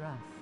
rough.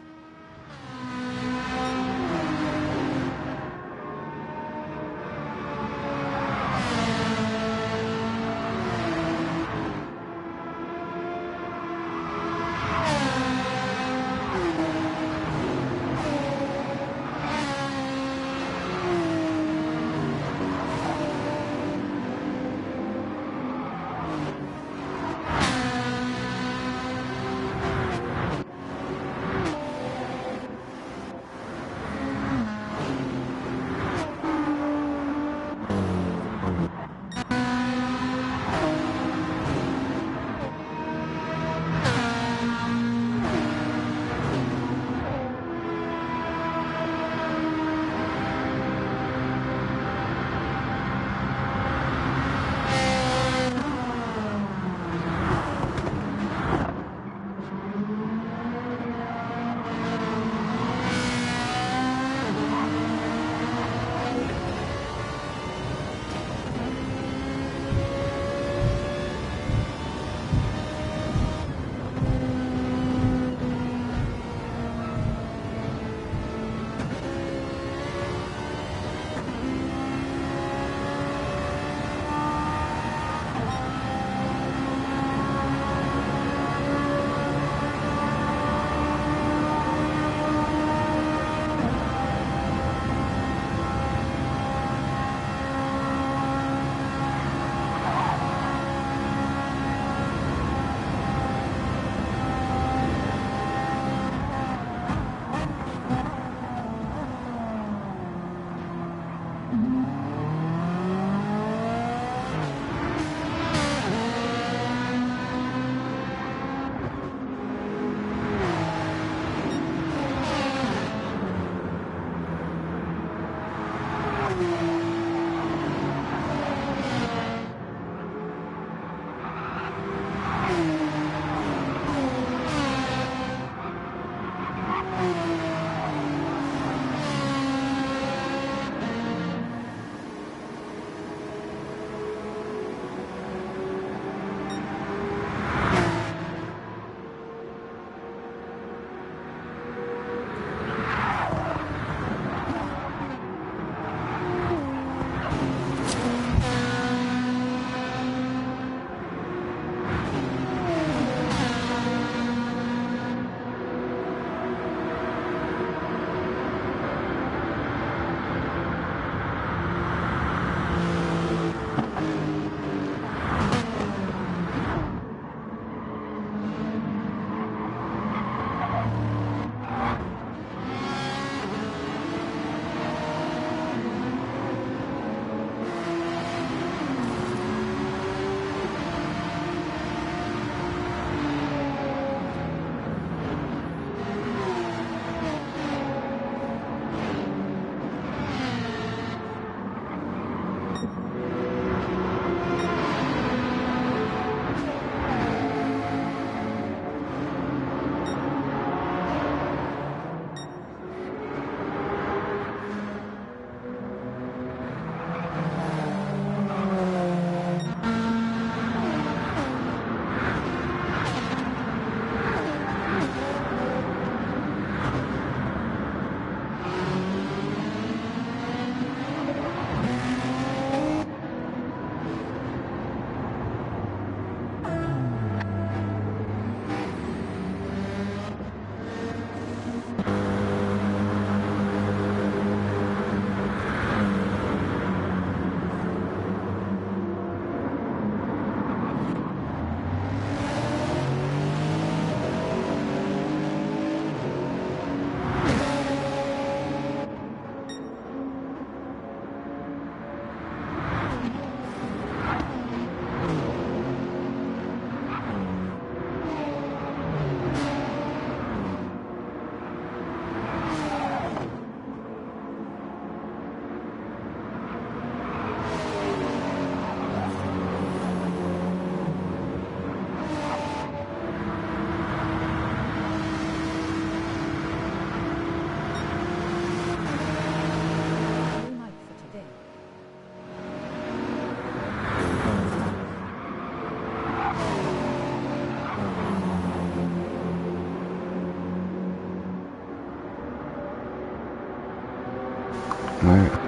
No.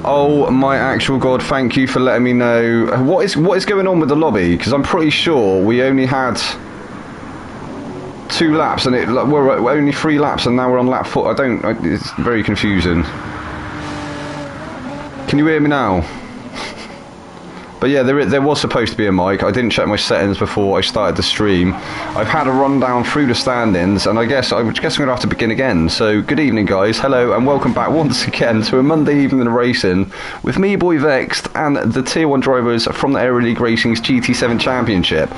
Oh my actual god, thank you for letting me know. What is going on with the lobby? Because I'm pretty sure we only had 2 laps and we're only 3 laps and now we're on lap 4. It's very confusing. Can you hear me now? But yeah, there was supposed to be a mic. I didn't check my settings before I started the stream. I've had a rundown through the standings, and I guess I'm going to have to begin again. So, good evening, guys. Hello, and welcome back once again to a Monday evening of racing with me, Boy Vexed, and the Tier 1 drivers from the Aero League Racing's GT7 Championship.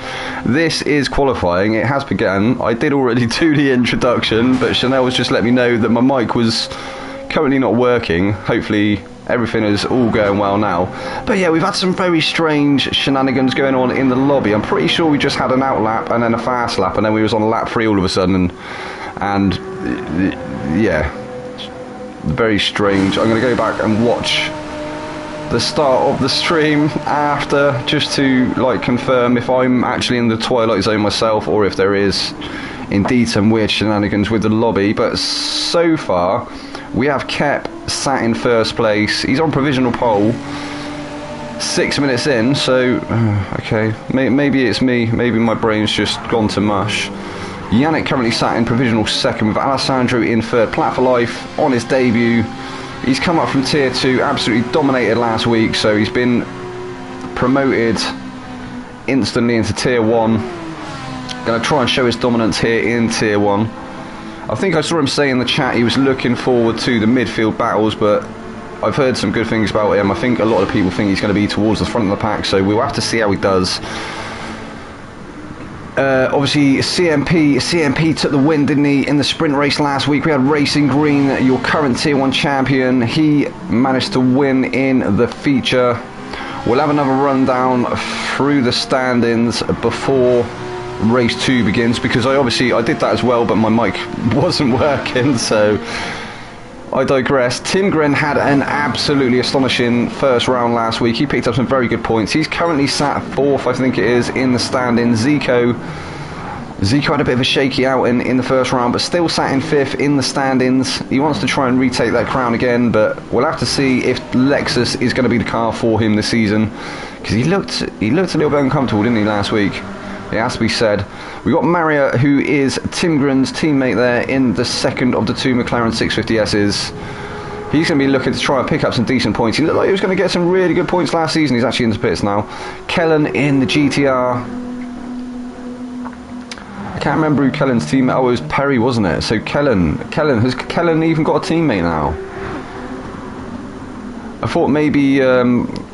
This is qualifying. It has begun. I did already do the introduction, but Chanel has just let me know that my mic was currently not working. Hopefully everything is all going well now. But yeah, we've had some very strange shenanigans going on in the lobby. I'm pretty sure we just had an out lap and then a fast lap, and then we was on lap 3 all of a sudden, and yeah, very strange. I'm going to go back and watch the start of the stream after, just to like confirm if I'm actually in the twilight zone myself or if there is indeed some weird shenanigans with the lobby. But so far we have Kep sat in first place. He's on provisional pole 6 minutes in, so okay, maybe it's me, maybe my brain's just gone to mush. Yannick currently sat in provisional second with Alessandro in third. Plat for Life on his debut. He's come up from tier 2, absolutely dominated last week, so he's been promoted instantly into tier 1. Going to try and show his dominance here in tier 1. I think I saw him say in the chat he was looking forward to the midfield battles, but I've heard some good things about him. I think a lot of people think he's going to be towards the front of the pack, so we'll have to see how he does. Obviously, CMP took the win, didn't he, in the sprint race last week. We had Racing Green, your current Tier 1 champion. He managed to win in the feature. We'll have another rundown through the standings before race 2 begins, because I did that as well, but my mic wasn't working, so I digress. Tim Gren had an absolutely astonishing first round last week. He picked up some very good points. He's currently sat 4th, I think it is, in the standings. Zico had a bit of a shaky outing in the first round, but still sat in 5th in the standings. He wants to try and retake that crown again, but we'll have to see if Lexus is going to be the car for him this season, because he looked a little bit uncomfortable, didn't he, last week? It has to be said. We've got Maria, who is Tim Gren's teammate there in the second of the 2 McLaren 650Ss. He's going to be looking to try and pick up some decent points. He looked like he was going to get some really good points last season. He's actually in the pits now. Kellen in the GTR. I can't remember who Kellen's teammate. Oh, it was Perry, wasn't it? So Kellen, has Kellen even got a teammate now? I thought maybe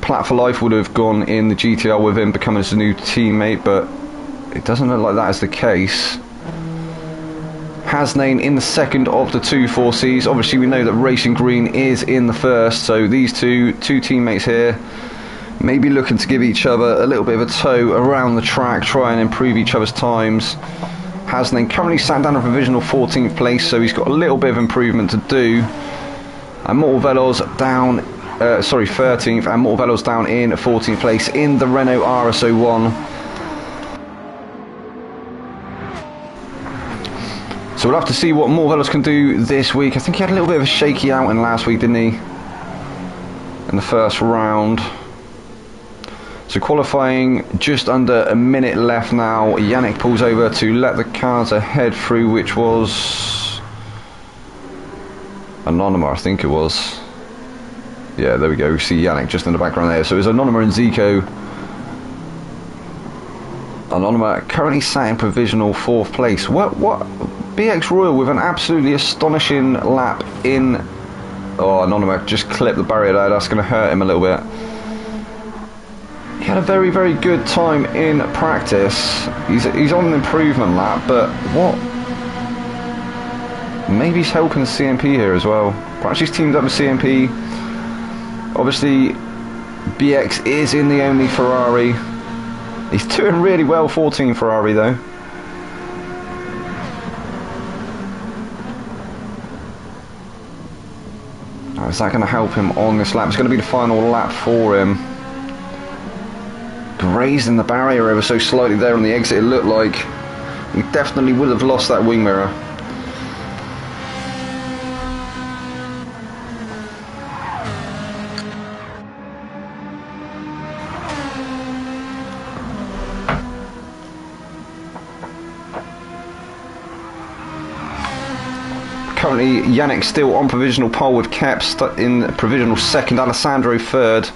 Plat for Life would have gone in the GTR with him, becoming his new teammate, but it doesn't look like that is the case. Hasnain in the second of the 2 4Cs. Obviously, we know that Racing Green is in the first, so these two teammates here maybe looking to give each other a little bit of a tow around the track, try and improve each other's times. Hasnain currently sat down in provisional 14th place, so he's got a little bit of improvement to do. And Mortal Veloz down, 13th, and Mortal Veloz down in 14th place in the Renault RS01. So we'll have to see what Mortal Veloz can do this week. I think he had a little bit of a shaky outing last week, didn't he? In the first round. So qualifying just under a minute left now. Yannick pulls over to let the cars ahead through, which was Anonyma, I think it was. Yeah, there we go. We see Yannick just in the background there. So it's Anonyma and Zico. Anonyma currently sat in provisional 4th place. What? BX Royal with an absolutely astonishing lap in. Oh, Anonyma just clipped the barrier there. That's going to hurt him a little bit. He had a very, very good time in practice. He's on an improvement lap, but what? Maybe he's helping the CMP here as well. Perhaps he's teamed up with CMP. Obviously, BX is in the only Ferrari. He's doing really well, 14 Ferrari though. Oh, is that going to help him on this lap? It's going to be the final lap for him. Grazing the barrier ever so slightly there on the exit, it looked like. He definitely would have lost that wing mirror. currently Yannick still on provisional pole with Kep in provisional second, Alessandro third.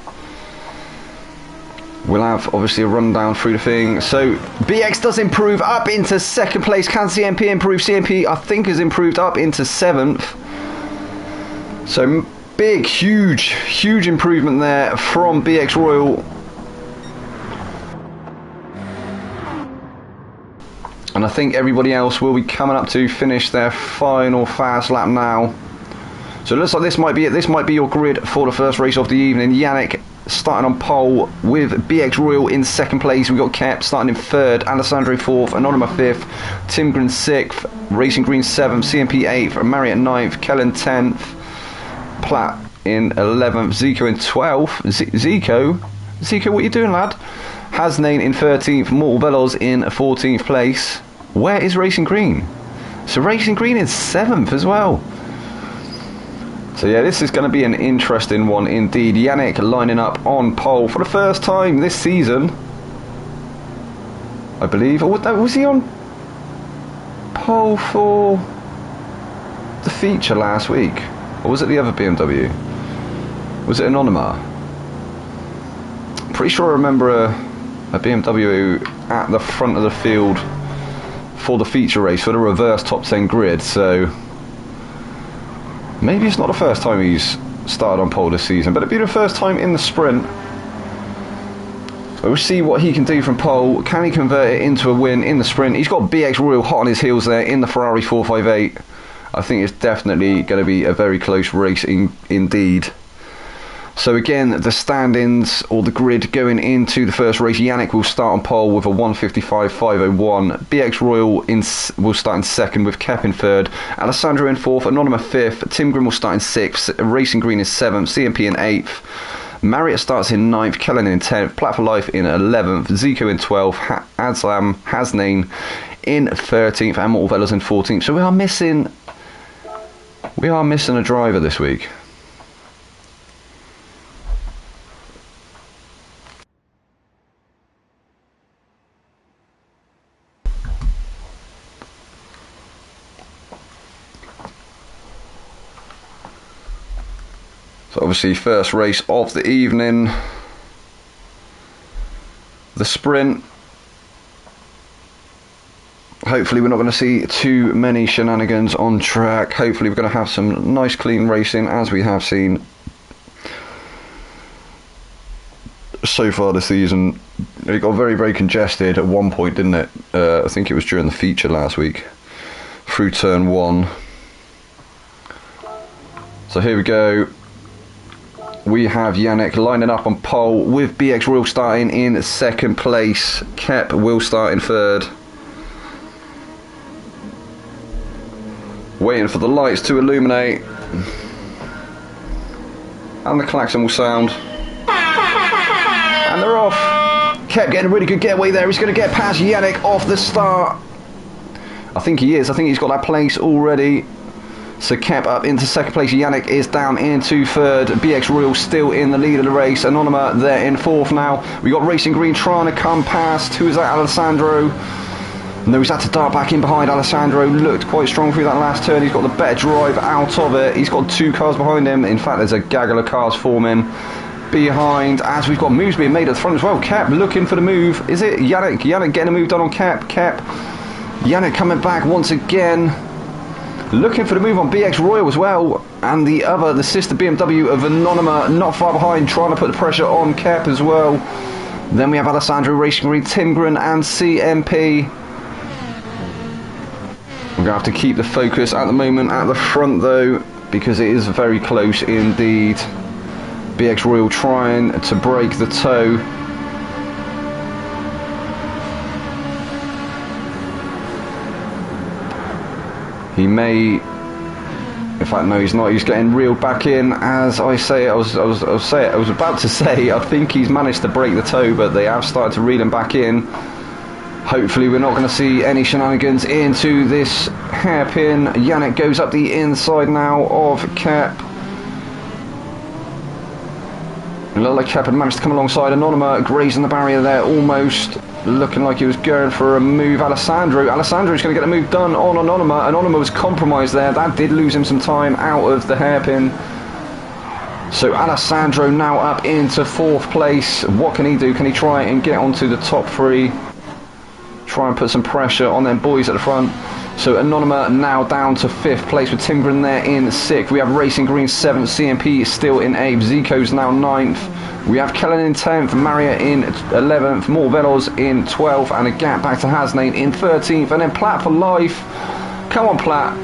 We'll have obviously a rundown through the thing. So BX does improve up into second place. Can CMP improve? CMP I think has improved up into 7th. So big, huge improvement there from BX Royal. And I think everybody else will be coming up to finish their final fast lap now. So it looks like this might be it. This might be your grid for the first race of the evening. Yannick starting on pole with BX Royal in second place. We've got Kep starting in third, Alessandro fourth, Anonyma fifth, Tim Green sixth, Racing Green seventh, CMP eighth, Marriott ninth, Kellen 10th, Platt in 11th, Zico in 12th. Zico, what are you doing, lad? Hasnane in 13th, Mortal Veloz in 14th place. Where is Racing Green? So Racing Green is 7th as well. So yeah, this is going to be an interesting one indeed. Yannick lining up on pole for the first time this season, I believe. Or was he on pole for the feature last week? Or was it the other BMW? Was it Anonyma? Pretty sure I remember a BMW at the front of the field for the feature race, for the reverse top 10 grid, so maybe it's not the first time he's started on pole this season, but it'd be the first time in the sprint. We'll see what he can do from pole. Can he convert it into a win in the sprint? He's got BX Royal hot on his heels there in the Ferrari 458. I think it's definitely going to be a very close race indeed. So again, the stand-ins or the grid going into the first race. Yannick will start on pole with a 1:55.501. BX Royal will start in second with Kep in third. Alessandro in fourth. Anonyma fifth. Tim Grimm will start in sixth. Racing Green is seventh. CMP in eighth. Marriott starts in ninth. Kellen in 10th. Platt for Life in 11th. Zico in 12th. Hasnane in 13th. And Mortal Veloz in 14th. So we are missing a driver this week. So obviously first race of the evening, the sprint. Hopefully we're not going to see too many shenanigans on track. Hopefully we're going to have some nice clean racing as we have seen so far this season. It got very congested at one point, didn't it? I think it was during the feature last week through turn 1. So here we go. We have Yannick lining up on pole with BX Royal starting in second place. Kep will start in third. Waiting for the lights to illuminate. And the klaxon will sound. And they're off. Kep getting a really good getaway there. He's going to get past Yannick off the start. I think he is. I think he's got that place already. So Kep up into second place. Yannick is down into third. BX Royal still in the lead of the race. Anonyma there in fourth now. We got Racing Green trying to come past. Who is that? Alessandro. No, he's had to dart back in behind. Alessandro looked quite strong through that last turn. He's got the better drive out of it. He's got 2 cars behind him. In fact, there's a gaggle of cars forming behind, as we've got moves being made at the front as well. Kep looking for the move. Is it Yannick? Yannick getting a move done on Kep. Yannick coming back once again. Looking for the move on BX Royal as well. And the sister BMW of Anonyma not far behind, trying to put the pressure on Kep as well. Then we have Alessandro, Racing Green, Timgren and CMP. We're going to have to keep the focus at the moment at the front though, because it is very close indeed. BX Royal trying to break the toe. He may, in fact no, he's not. He's getting reeled back in as I say. I was about to say I think he's managed to break the toe, but they have started to reel him back in. Hopefully we're not going to see any shenanigans into this hairpin. Yannick goes up the inside now of Kep. It looked like Kep had managed to come alongside Anonyma, grazing the barrier there almost. looking like he was going for a move. Alessandro's going to get a move done on Anonima. Anonima was compromised there. That did lose him some time out of the hairpin. So Alessandro now up into 4th place. What can he do? Can he try and get onto the top 3? Try and put some pressure on them boys at the front. So Anonima now down to 5th place with Tim Grin there in 6th. We have Racing Green 7th, CMP is still in 8th, Zico's now 9th. We have Kellen in 10th, Maria in 11th, Morvelos in 12th, and a gap back to Hasnane in 13th. And then Platt for life. Come on, Platt.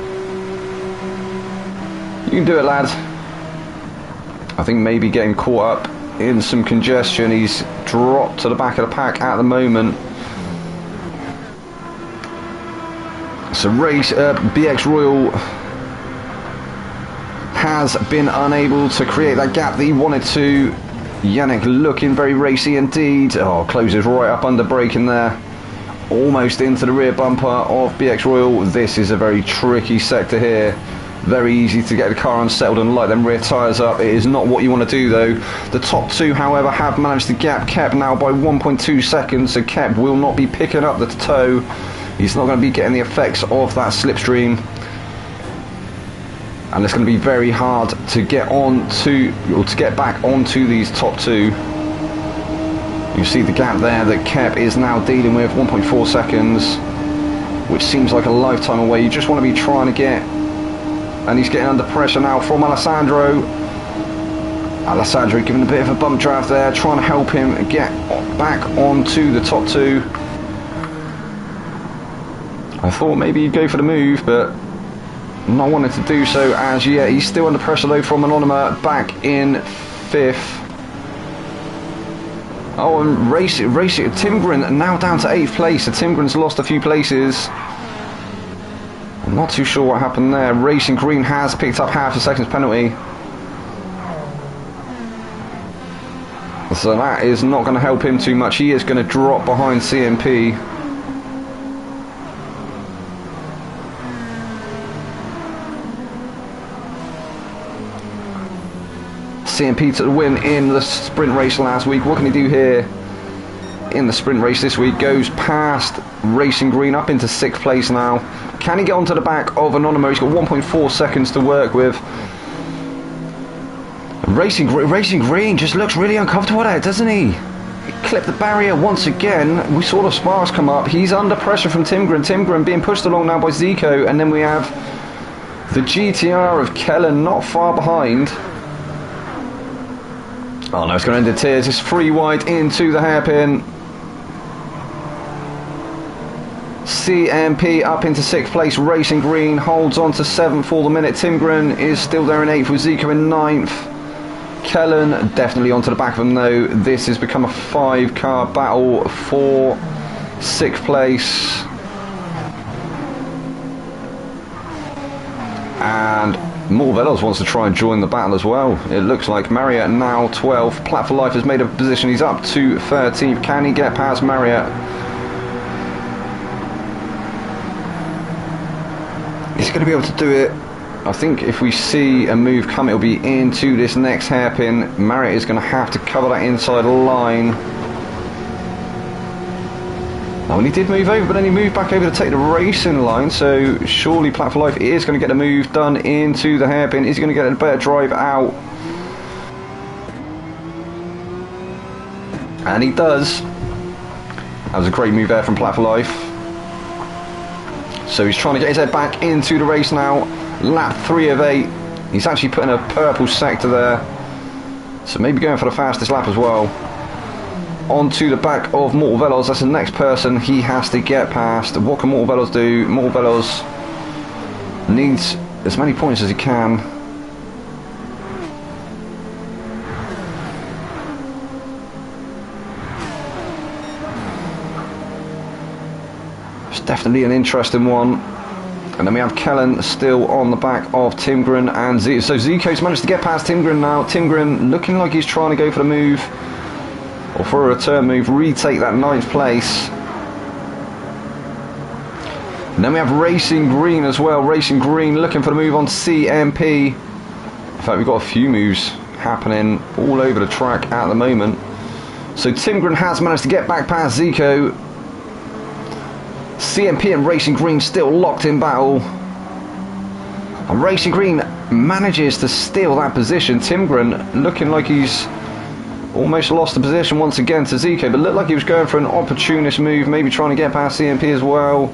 You can do it, lads. I think maybe getting caught up in some congestion. He's dropped to the back of the pack at the moment. So BX Royal has been unable to create that gap that he wanted to. Yannick looking very racy indeed. Oh, closes right up under braking there. Almost into the rear bumper of BX Royal. This is a very tricky sector here. Very easy to get the car unsettled and light them rear tyres up. It is not what you want to do though. The top 2, however, have managed to gap Kep now by 1.2 seconds. So Kep will not be picking up the toe. He's not going to be getting the effects of that slipstream. And it's going to be very hard to get on to, or to get back onto these top 2. You see the gap there that Kep is now dealing with, 1.4 seconds, which seems like a lifetime away. You just want to be trying to get, and he's getting under pressure now from Alessandro. Alessandro giving a bit of a bump draft there, trying to help him get back onto the top 2. I thought maybe he'd go for the move, but not wanting to do so as yet. He's still under pressure though from Anonima, back in 5th. Oh, and racing Tim Grin now down to 8th place. So Tim Grin's lost a few places. I'm not too sure what happened there. Racing Green has picked up half a second's penalty. So that is not going to help him too much. He is going to drop behind CMP. CMP to the win in the sprint race last week. What can he do here in the sprint race this week? Goes past Racing Green up into 6th place now. Can he get onto the back of Anonimo? He's got 1.4 seconds to work with. Racing Green just looks really uncomfortable there, doesn't he? He clipped the barrier once again. We saw the sparks come up. He's under pressure from Tim Grin. Tim Grin being pushed along now by Zico, and then we have the GTR of Kellen not far behind. Oh no, it's going to end in tears. It's 3 wide into the hairpin. CMP up into 6th place. Racing Green holds on to 7th for the minute. Tim Grin is still there in 8th with Zico in 9th. Kellen definitely onto the back of him though. This has become a 5-car battle for 6th place. And Morvelos wants to try and join the battle as well. It looks like Marriott now 12th. Platt for Life has made a position. He's up to 13th. Can he get past Marriott? He's going to be able to do it. I think if we see a move come, it'll be into this next hairpin. Marriott is going to have to cover that inside line. Oh, and he did move over, but then he moved back over to take the racing line, so surely Platt for Life is going to get the move done into the hairpin. Is he going to get a better drive out? And he does. That was a great move there from Platt for Life. So he's trying to get his head back into the race now. Lap 3 of 8. He's actually putting a purple sector there. So maybe going for the fastest lap as well. Onto the back of Mortal Velos. That's the next person he has to get past. What can Mortal Velos do? Mortal Velos needs as many points as he can. It's definitely an interesting one. And then we have Kellen still on the back of Tim Grin and Zico. So Zico's managed to get past Tim Grin now. Tim Grin looking like he's trying to go for the move, or for a return move, retake that 9th place. And then we have Racing Green as well. Racing Green looking for the move on CMP. In fact, we've got a few moves happening all over the track at the moment. So Tim Grin has managed to get back past Zico. CMP and Racing Green still locked in battle. And Racing Green manages to steal that position. Timgren looking like he's almost lost the position once again to Zico, but looked like he was going for an opportunist move, maybe trying to get past CMP as well.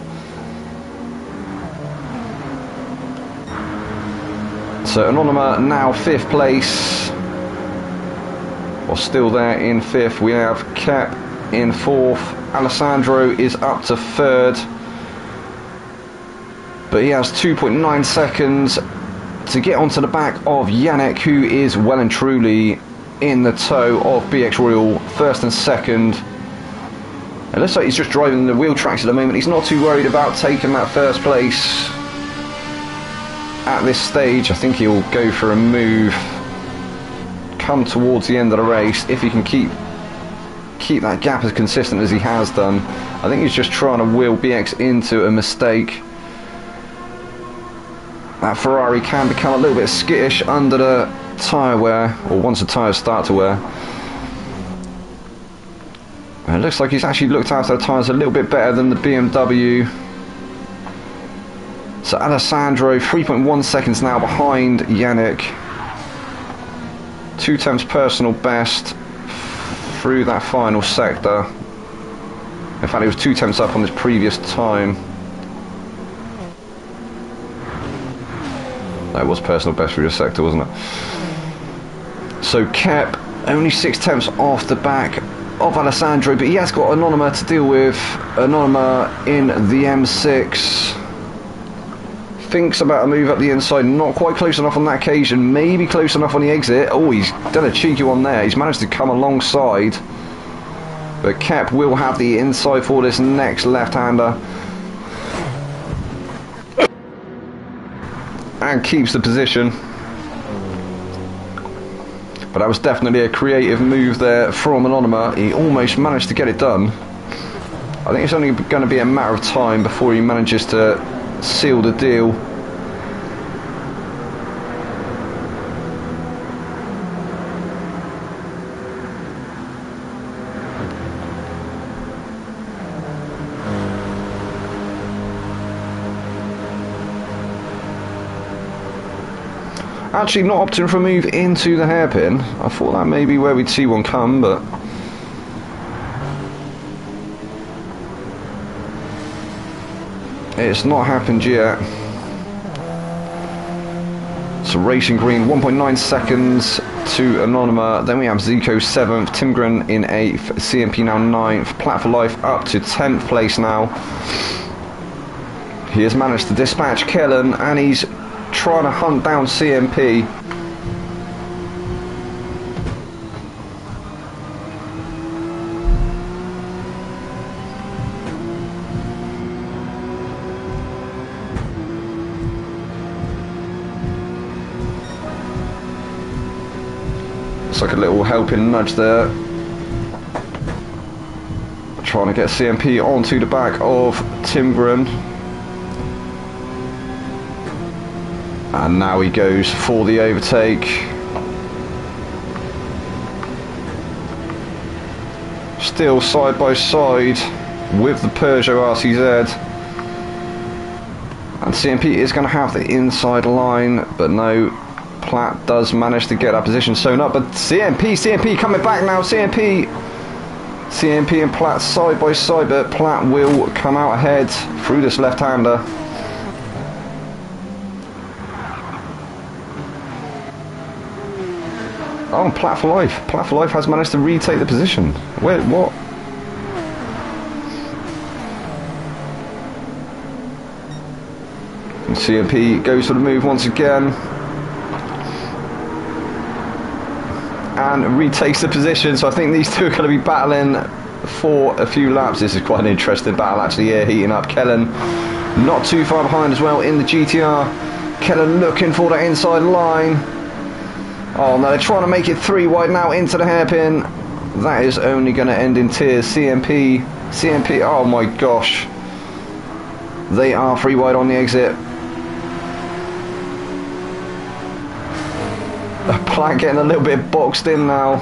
So Anonyma now 5th place, or still there in 5th. We have Kep in 4th. Alessandro is up to 3rd, but he has 2.9 seconds to get onto the back of Yannick, who is well and truly in the tow of BX Royal, 1st and 2nd. It looks like he's just driving the wheel tracks at the moment. He's not too worried about taking that 1st place at this stage. I think he'll go for a move come towards the end of the race if he can keep that gap as consistent as he has done. I think he's just trying to wheel BX into a mistake. That Ferrari can become a little bit skittish under the tyre wear, or once the tyres start to wear. And it looks like he's actually looked after the tyres a little bit better than the BMW. So Alessandro 3.1 seconds now behind Yannick. 2 temps personal best through that final sector. In fact, he was 2 temps up on his previous time. That was personal best through the sector, wasn't it? So Kep only 6 temps off the back of Alessandro, but he has got Anonyma to deal with. Anonyma in the M6. Thinks about a move up the inside, not quite close enough on that occasion, maybe close enough on the exit. Oh, he's done a cheeky one there. He's managed to come alongside, but Kep will have the inside for this next left-hander and keeps the position. But that was definitely a creative move there from Anonyma. He almost managed to get it done. I think it's only going to be a matter of time before he manages to seal the deal. Actually not opting for a move into the hairpin. I thought that may be where we'd see one come, but it's not happened yet. So Racing Green 1.9 seconds to Anonyma. Then we have Zico 7th, Timgren in 8th, CMP now 9th, Plat for Life up to 10th place now. He has managed to dispatch Kellen and he's trying to hunt down CMP. It's like a little helping nudge there. Trying to get CMP onto the back of Timgren. And now he goes for the overtake. Still side by side with the Peugeot RCZ. And CMP is going to have the inside line, but no, Plat does manage to get that position sewn up. But CMP coming back now. CMP and Plat side by side, but Plat will come out ahead through this left-hander. Oh, Plat for Life. Plat for Life has managed to retake the position. Wait, what? And CMP goes for the move once again. And retakes the position. So I think these two are going to be battling for a few laps. This is quite an interesting battle actually here, heating up. Kellen not too far behind as well in the GTR. Kellen looking for that inside line. Oh no, they're trying to make it 3 wide now into the hairpin. That is only going to end in tears. CMP, oh my gosh. They are 3 wide on the exit. Plat getting a little bit boxed in now.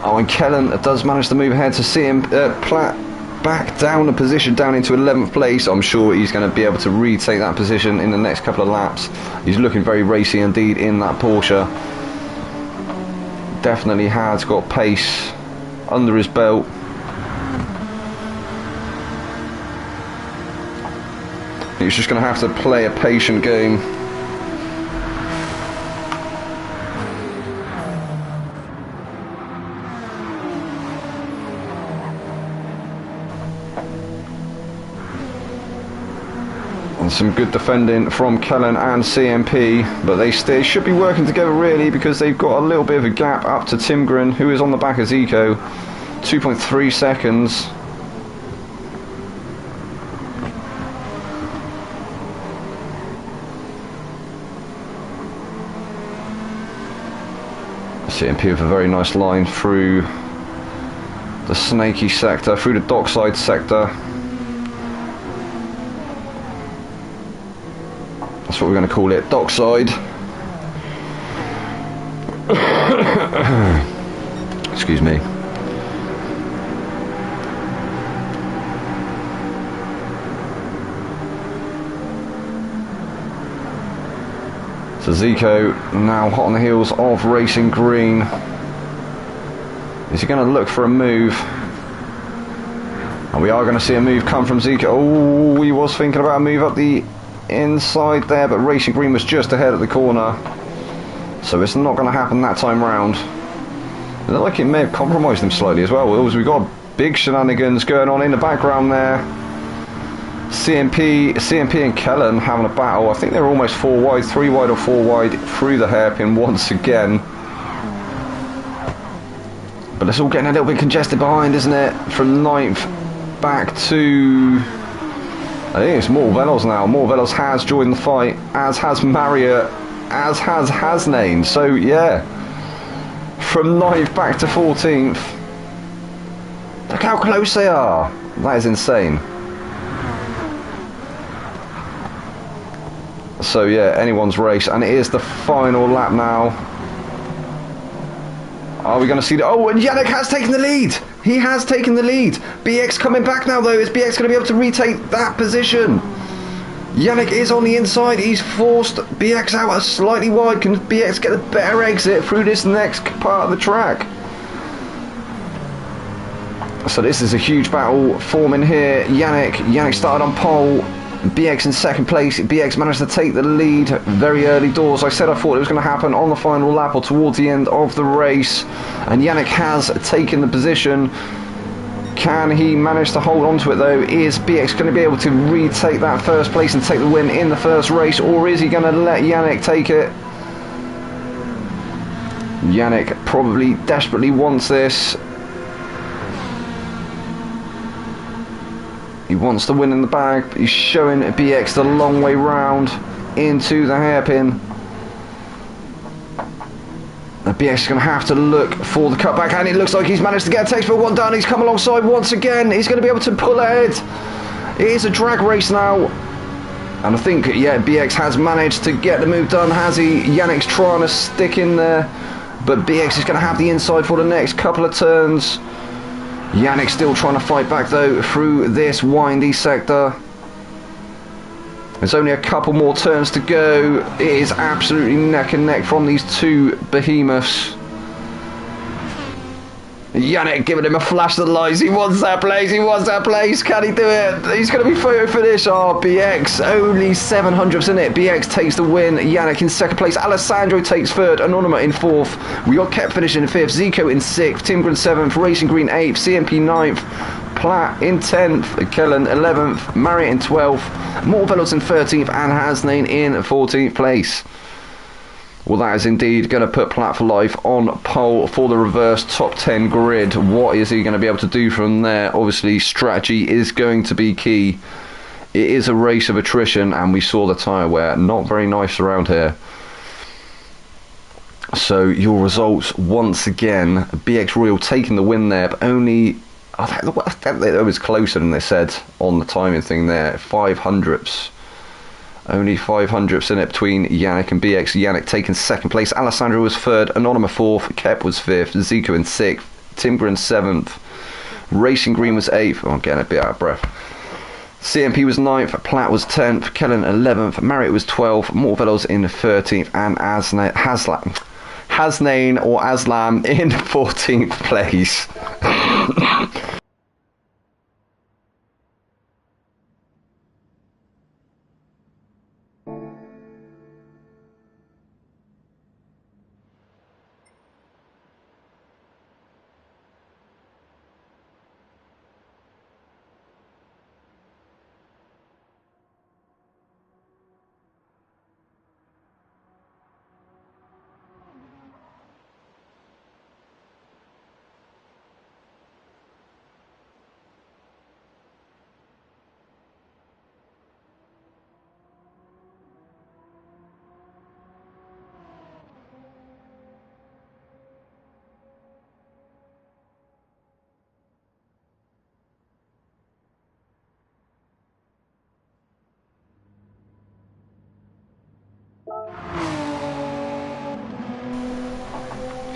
Oh, and Kellen does manage to move ahead to see him Platt back down a position, down into 11th place. I'm sure he's going to be able to retake that position in the next couple of laps. He's looking very racy indeed in that Porsche. Definitely has got pace under his belt. He's just going to have to play a patient game. And some good defending from Kellen and CMP, but they should be working together really, because they've got a little bit of a gap up to Timgren, who is on the back of Zico, 2.3 seconds. CMP with a very nice line through the snaky sector, through the dockside sector. That's what we're going to call it, dockside. Excuse me. So Zico now hot on the heels of Racing Green. Is he going to look for a move? And we are going to see a move come from Zico. Oh, he was thinking about a move up the inside there, but Racing Green was just ahead at the corner, so it's not going to happen that time round. It looked like it may have compromised him slightly as well. We've got big shenanigans going on in the background there. CMP and Kellen having a battle. I think they're almost 4 wide, 3 wide or 4 wide through the hairpin once again. But it's all getting a little bit congested behind, isn't it? From 9th back to, I think it's Morvelos now. Morvelos has joined the fight, as has Marriott, as has Hasnain. So yeah, from 9th back to 14th. Look how close they are. That is insane. So yeah, anyone's race, and it is the final lap now. Are we going to see the... Oh, and Yannick has taken the lead. He has taken the lead. BX coming back now, though. Is BX going to be able to retake that position? Yannick is on the inside. He's forced BX out slightly wide. Can BX get a better exit through this next part of the track? So this is a huge battle forming here. Yannick started on pole. BX in second place. BX managed to take the lead very early doors. I said I thought it was going to happen on the final lap or towards the end of the race, and Yannick has taken the position. Can he manage to hold on to it though? Is BX going to be able to retake that first place and take the win in the first race, or is he going to let Yannick take it? Yannick probably desperately wants this. He wants the win in the bag, but he's showing BX the long way round into the hairpin. And BX is going to have to look for the cutback, and it looks like he's managed to get a taste for one done. He's come alongside once again. He's going to be able to pull ahead. It is a drag race now. And I think, yeah, BX has managed to get the move done, has he? Yannick's trying to stick in there, but BX is going to have the inside for the next couple of turns. Yannick still trying to fight back though through this windy sector. There's only a couple more turns to go. It is absolutely neck and neck from these two behemoths. Yannick giving him a flash of the lights. He wants that place. He wants that place. Can he do it? He's going to be photo finish. Oh, BX only 700ths in it. BX takes the win. Yannick in second place. Alessandro takes third. Anonymous in fourth. We got Kep finishing in fifth. Zico in sixth. Timgren 7th. Racing Green 8th. CMP 9th. Platt in 10th. Kellen 11th. Marriott in 12th. Morvelos in 13th. And Hasnain in 14th place. Well, that is indeed going to put Platt for Life on pole for the reverse top 10 grid. What is he going to be able to do from there? Obviously, strategy is going to be key. It is a race of attrition, and we saw the tyre wear. Not very nice around here. So, your results, once again, BX Royal taking the win there, but only... it was closer than they said on the timing thing there. 500ths. Only 500ths in it between Yannick and BX. Yannick taking second place. Alessandro was third. Anonymous fourth. Kep was fifth. Zico in sixth. Tim Green 7th. Racing Green was 8th. Oh, I'm getting a bit out of breath. CMP was 9th, Platt was 10th, Kellen 11th, Marriott was 12th, Mortvelos in 13th, and Hasnain or Aslam in 14th place.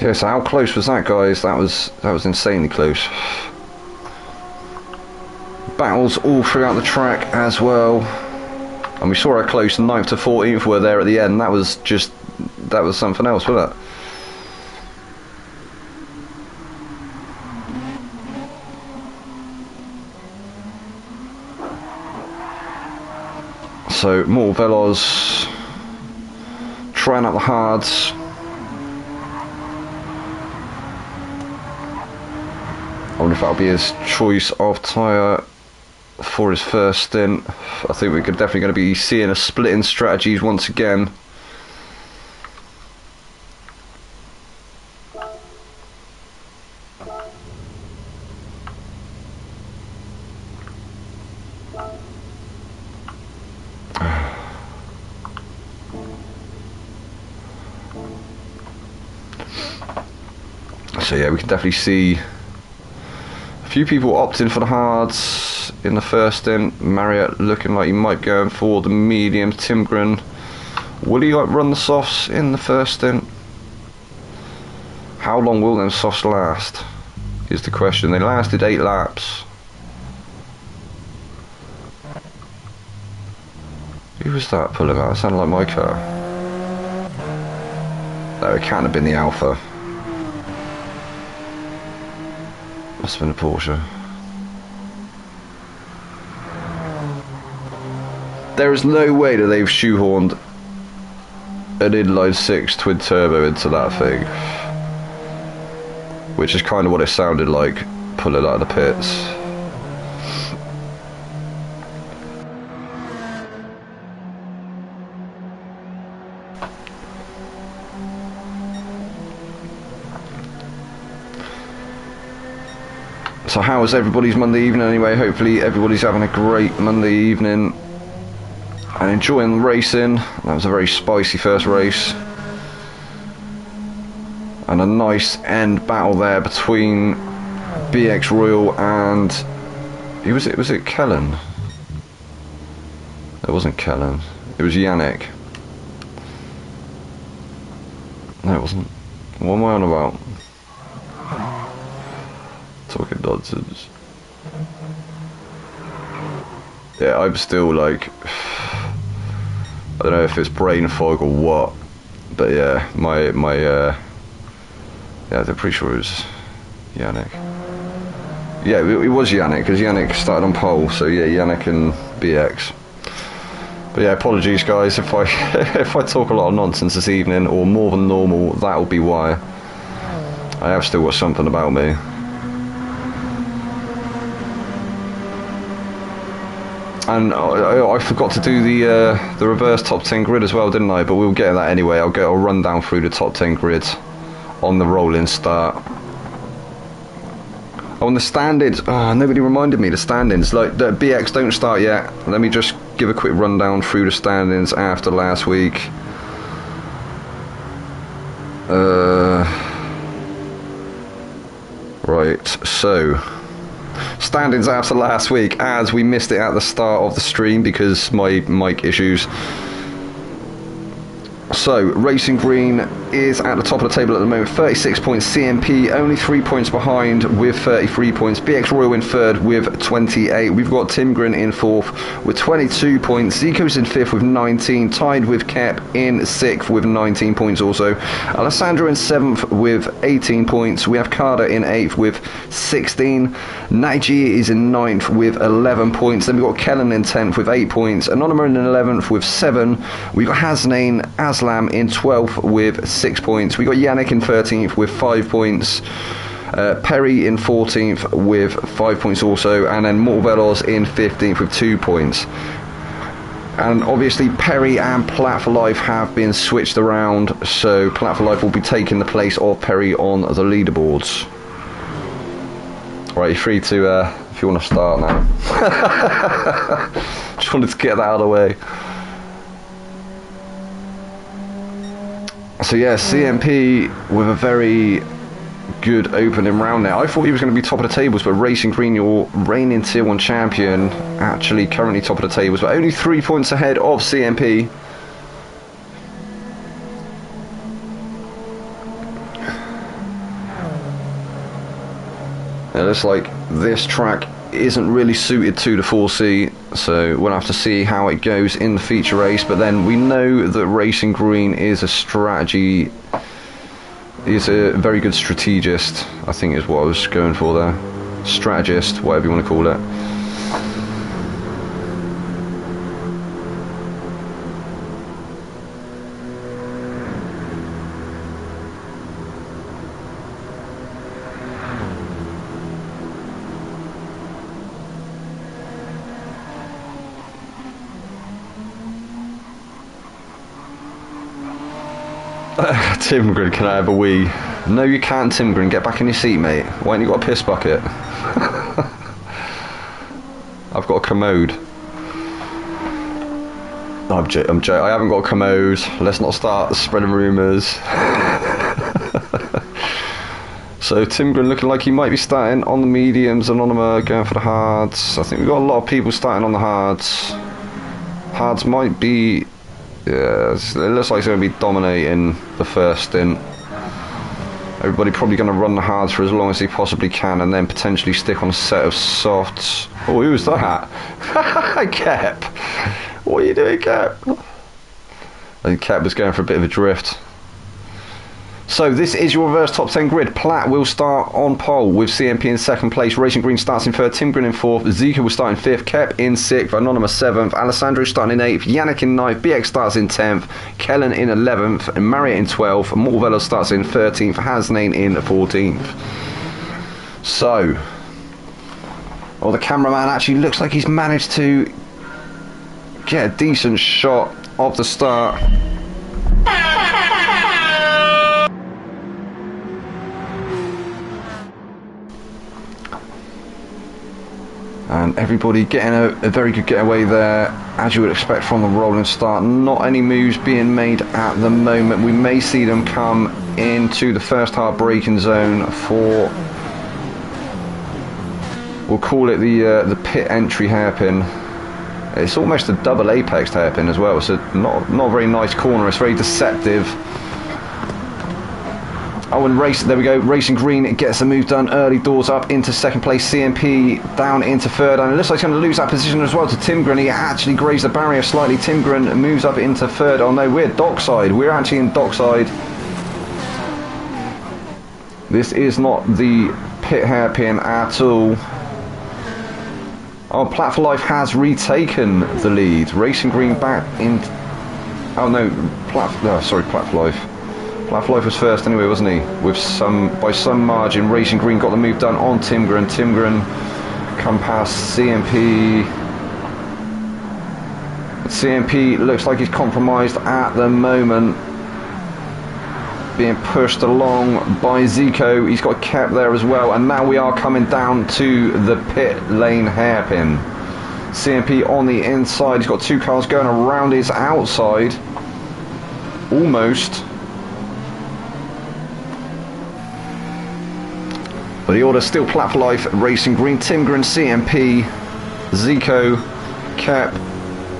Yeah, so how close was that, guys? That was insanely close. Battles all throughout the track as well, and we saw how close 9th to 14th were there at the end. That was something else, wasn't it? So more Velos trying out the hards. I wonder if that'll be his choice of tyre for his first stint. I think we're definitely going to be seeing a split in strategies once again. So yeah, we can definitely see a few people opting for the hards in the first stint. Marriott looking like he might go for the mediums. Timgren, will he run the softs in the first stint? How long will them softs last is the question. They lasted 8 laps. Who was that pulling out? It sounded like my car. No, it can't have been the Alpha. Must have been a Porsche. There is no way that they've shoehorned an inline 6 twin turbo into that thing, which is kind of what it sounded like pulling out of the pits. So how was everybody's Monday evening anyway? Hopefully everybody's having a great Monday evening and enjoying racing. That was a very spicy first race. And a nice end battle there between BX Royal and... Was it Kellen? It wasn't Kellen. It was Yannick. No, it wasn't. What am I on about? Talking nonsense. Yeah, I'm still like, I don't know if it's brain fog or what, but yeah, yeah, I'm pretty sure it was Yannick. Yeah, it was Yannick, because Yannick started on pole, so yeah, Yannick and BX. But yeah, apologies guys if I if I talk a lot of nonsense this evening, or more than normal. That'll be why. I have still got something about me. And I forgot to do the reverse top 10 grid as well, didn't I? But we'll get that anyway. I'll run down through the top 10 grids on the rolling start. On the standings, nobody reminded me the standings. Like the BX don't start yet. Let me just give a quick rundown through the standings after last week. Right, so standings after last week, as we missed it at the start of the stream because my mic issues. So Racing Green is at the top of the table at the moment, 36 points. CMP only 3 points behind with 33 points. BX Royal in third with 28. We've got Tim Grin in fourth with 22 points. Zico's in fifth with 19, tied with Kep in sixth with 19 points also. Alessandro in seventh with 18 points. We have Carter in eighth with 16. Naiji is in ninth with 11 points. Then we've got Kellen in 10th with 8 points. Anonymous in 11th with 7. We've got Hasnain Aslam in 12th with 6 points. We got Yannick in 13th with 5 points. Perry in 14th with 5 points also, and then Morvelos in 15th with 2 points. And obviously Perry and Plat for Life have been switched around, so Plat for Life will be taking the place of Perry on the leaderboards. Right, you're free to, if you want to start now. Just wanted to get that out of the way. So yeah, CMP with a very good opening round there. I thought he was going to be top of the tables, but Racing Green, your reigning Tier 1 champion, actually currently top of the tables, but only 3 points ahead of CMP. It looks like this track isn't really suited to the 4C, so we'll have to see how it goes in the feature race. But then we know that Racing Green is a strategy, is a very good strategist, I think is what I was going for there. Strategist, whatever you want to call it. Tim Grin, can I have a wee? No, you can't, Tim Grin. Get back in your seat, mate. Why ain't you got a piss bucket? I've got a commode. I'm joking. I haven't got a commode. Let's not start spreading rumours. So Tim Grin looking like he might be starting on the mediums. Anonymous going for the hards. I think we've got a lot of people starting on the hards. Hards might be... yeah, it looks like it's going to be dominating the first stint. Everybody probably going to run the hards for as long as they possibly can, and then potentially stick on a set of softs. Oh, who was that? Kep. What are you doing, Kep? I think Kep was going for a bit of a drift. So this is your reverse top 10 grid. Platt will start on pole with CMP in second place. Racing Green starts in third. Tim Grin in fourth. Zika will start in fifth. Kep in sixth. Anonymous seventh. Alessandro starting in eighth. Yannick in ninth. BX starts in 10th. Kellen in 11th. And Marriott in 12th. Morvello starts in 13th. Hasnain in 14th. So, well, the cameraman actually looks like he's managed to get a decent shot of the start. And everybody getting a very good getaway there, as you would expect from the rolling start. Not any moves being made at the moment. We may see them come into the first hard braking zone for, we'll call it the pit entry hairpin. It's almost a double apex hairpin as well. It's not a very nice corner. It's very deceptive. Oh, and there we go, Racing Green, it gets the move done early doors up into second place. CMP down into third, and it looks like he's going to lose that position as well to Tim Grin. He actually grazed the barrier slightly. Tim Grin moves up into third. Oh no, we're dockside. We're actually in dockside. This is not the pit hairpin at all. Oh, Platt for Life has retaken the lead. Racing Green back in... oh no, Platt for Life. Platt for Life was first anyway, wasn't he? By some margin. Racing Green got the move done on Tim Grin. Tim Grin come past CMP. CMP looks like he's compromised at the moment. Being pushed along by Zico. He's got Kep there as well. And now we are coming down to the pit lane hairpin. CMP on the inside. He's got two cars going around his outside. Almost. But the order still Platt for Life, Racing Green, Tim Grin, CMP, Zico, Kep,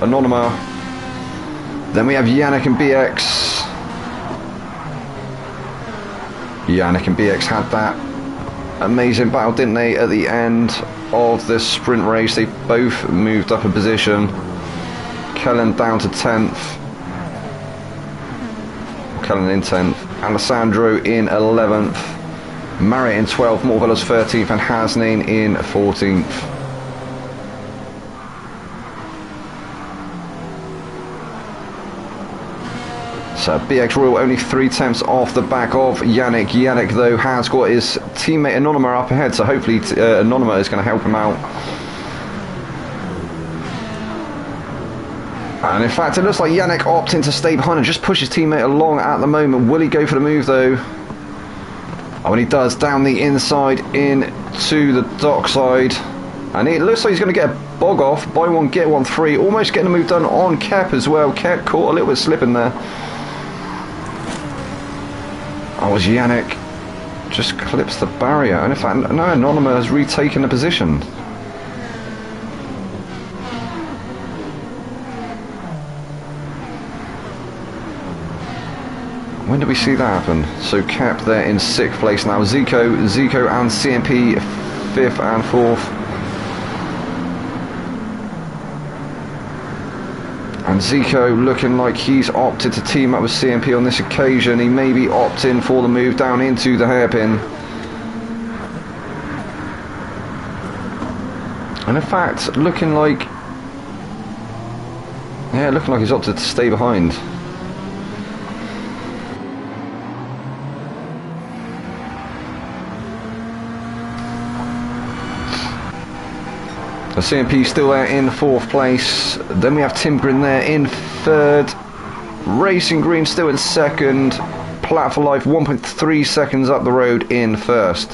Anonymous. Then we have Yannick and BX. Yannick and BX had that amazing battle, didn't they, at the end of the sprint race. They both moved up a position. Kellen down to 10th. Kellen in 10th. Alessandro in 11th. Marriott in 12th. Morvello's 13th. And Hasnain in 14th. So BX Royal only 3 tenths off the back of Yannick. Yannick, though, has got his teammate Anonyma up ahead, so hopefully Anonyma is going to help him out. And in fact, it looks like Yannick opting to stay behind and just push his teammate along at the moment. Will he go for the move, though? Oh, and he does, down the inside into the dockside. And it looks like he's going to get a bog off. Buy one, get one free. Almost getting a move done on Kep as well. Kep caught a little bit slipping there. Oh, as Yannick just clips the barrier. And in fact, no, Anonyma has retaken the position. When did we see that happen? So Kep there in 6th place now. Zico and CMP 5th and 4th. And Zico looking like he's opted to team up with CMP on this occasion. He may be opting for the move down into the hairpin. And in fact, looking like he's opted to stay behind. The CMP still there in 4th place. Then we have Tim Grin there in 3rd. Racing Green still in 2nd. Plat for Life 1.3 seconds up the road in 1st.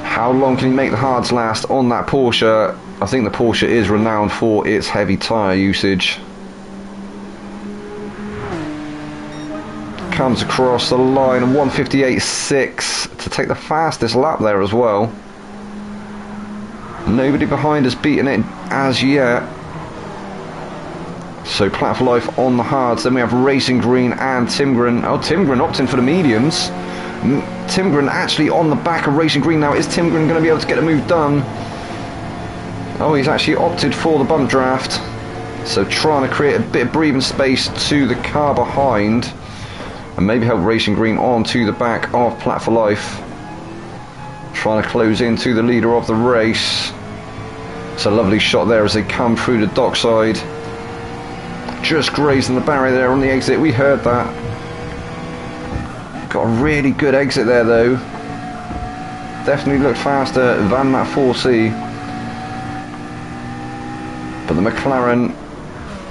How long can he make the hards last on that Porsche? I think the Porsche is renowned for its heavy tyre usage. Comes across the line 1:58.6 to take the fastest lap there as well. Nobody behind has beaten it as yet. So Plat for Life on the hards. Then we have Racing Green and Timgren. Oh, Timgren opting for the mediums. Timgren actually on the back of Racing Green now. Is Timgren going to be able to get a move done? Oh, he's actually opted for the bump draft. So trying to create a bit of breathing space to the car behind. And maybe help Racing Green on to the back of Plat for Life. Trying to close into the leader of the race. It's a lovely shot there as they come through the dockside. Just grazing the barrier there on the exit. We heard that. Got a really good exit there though. Definitely looked faster than that 4C. But the McLaren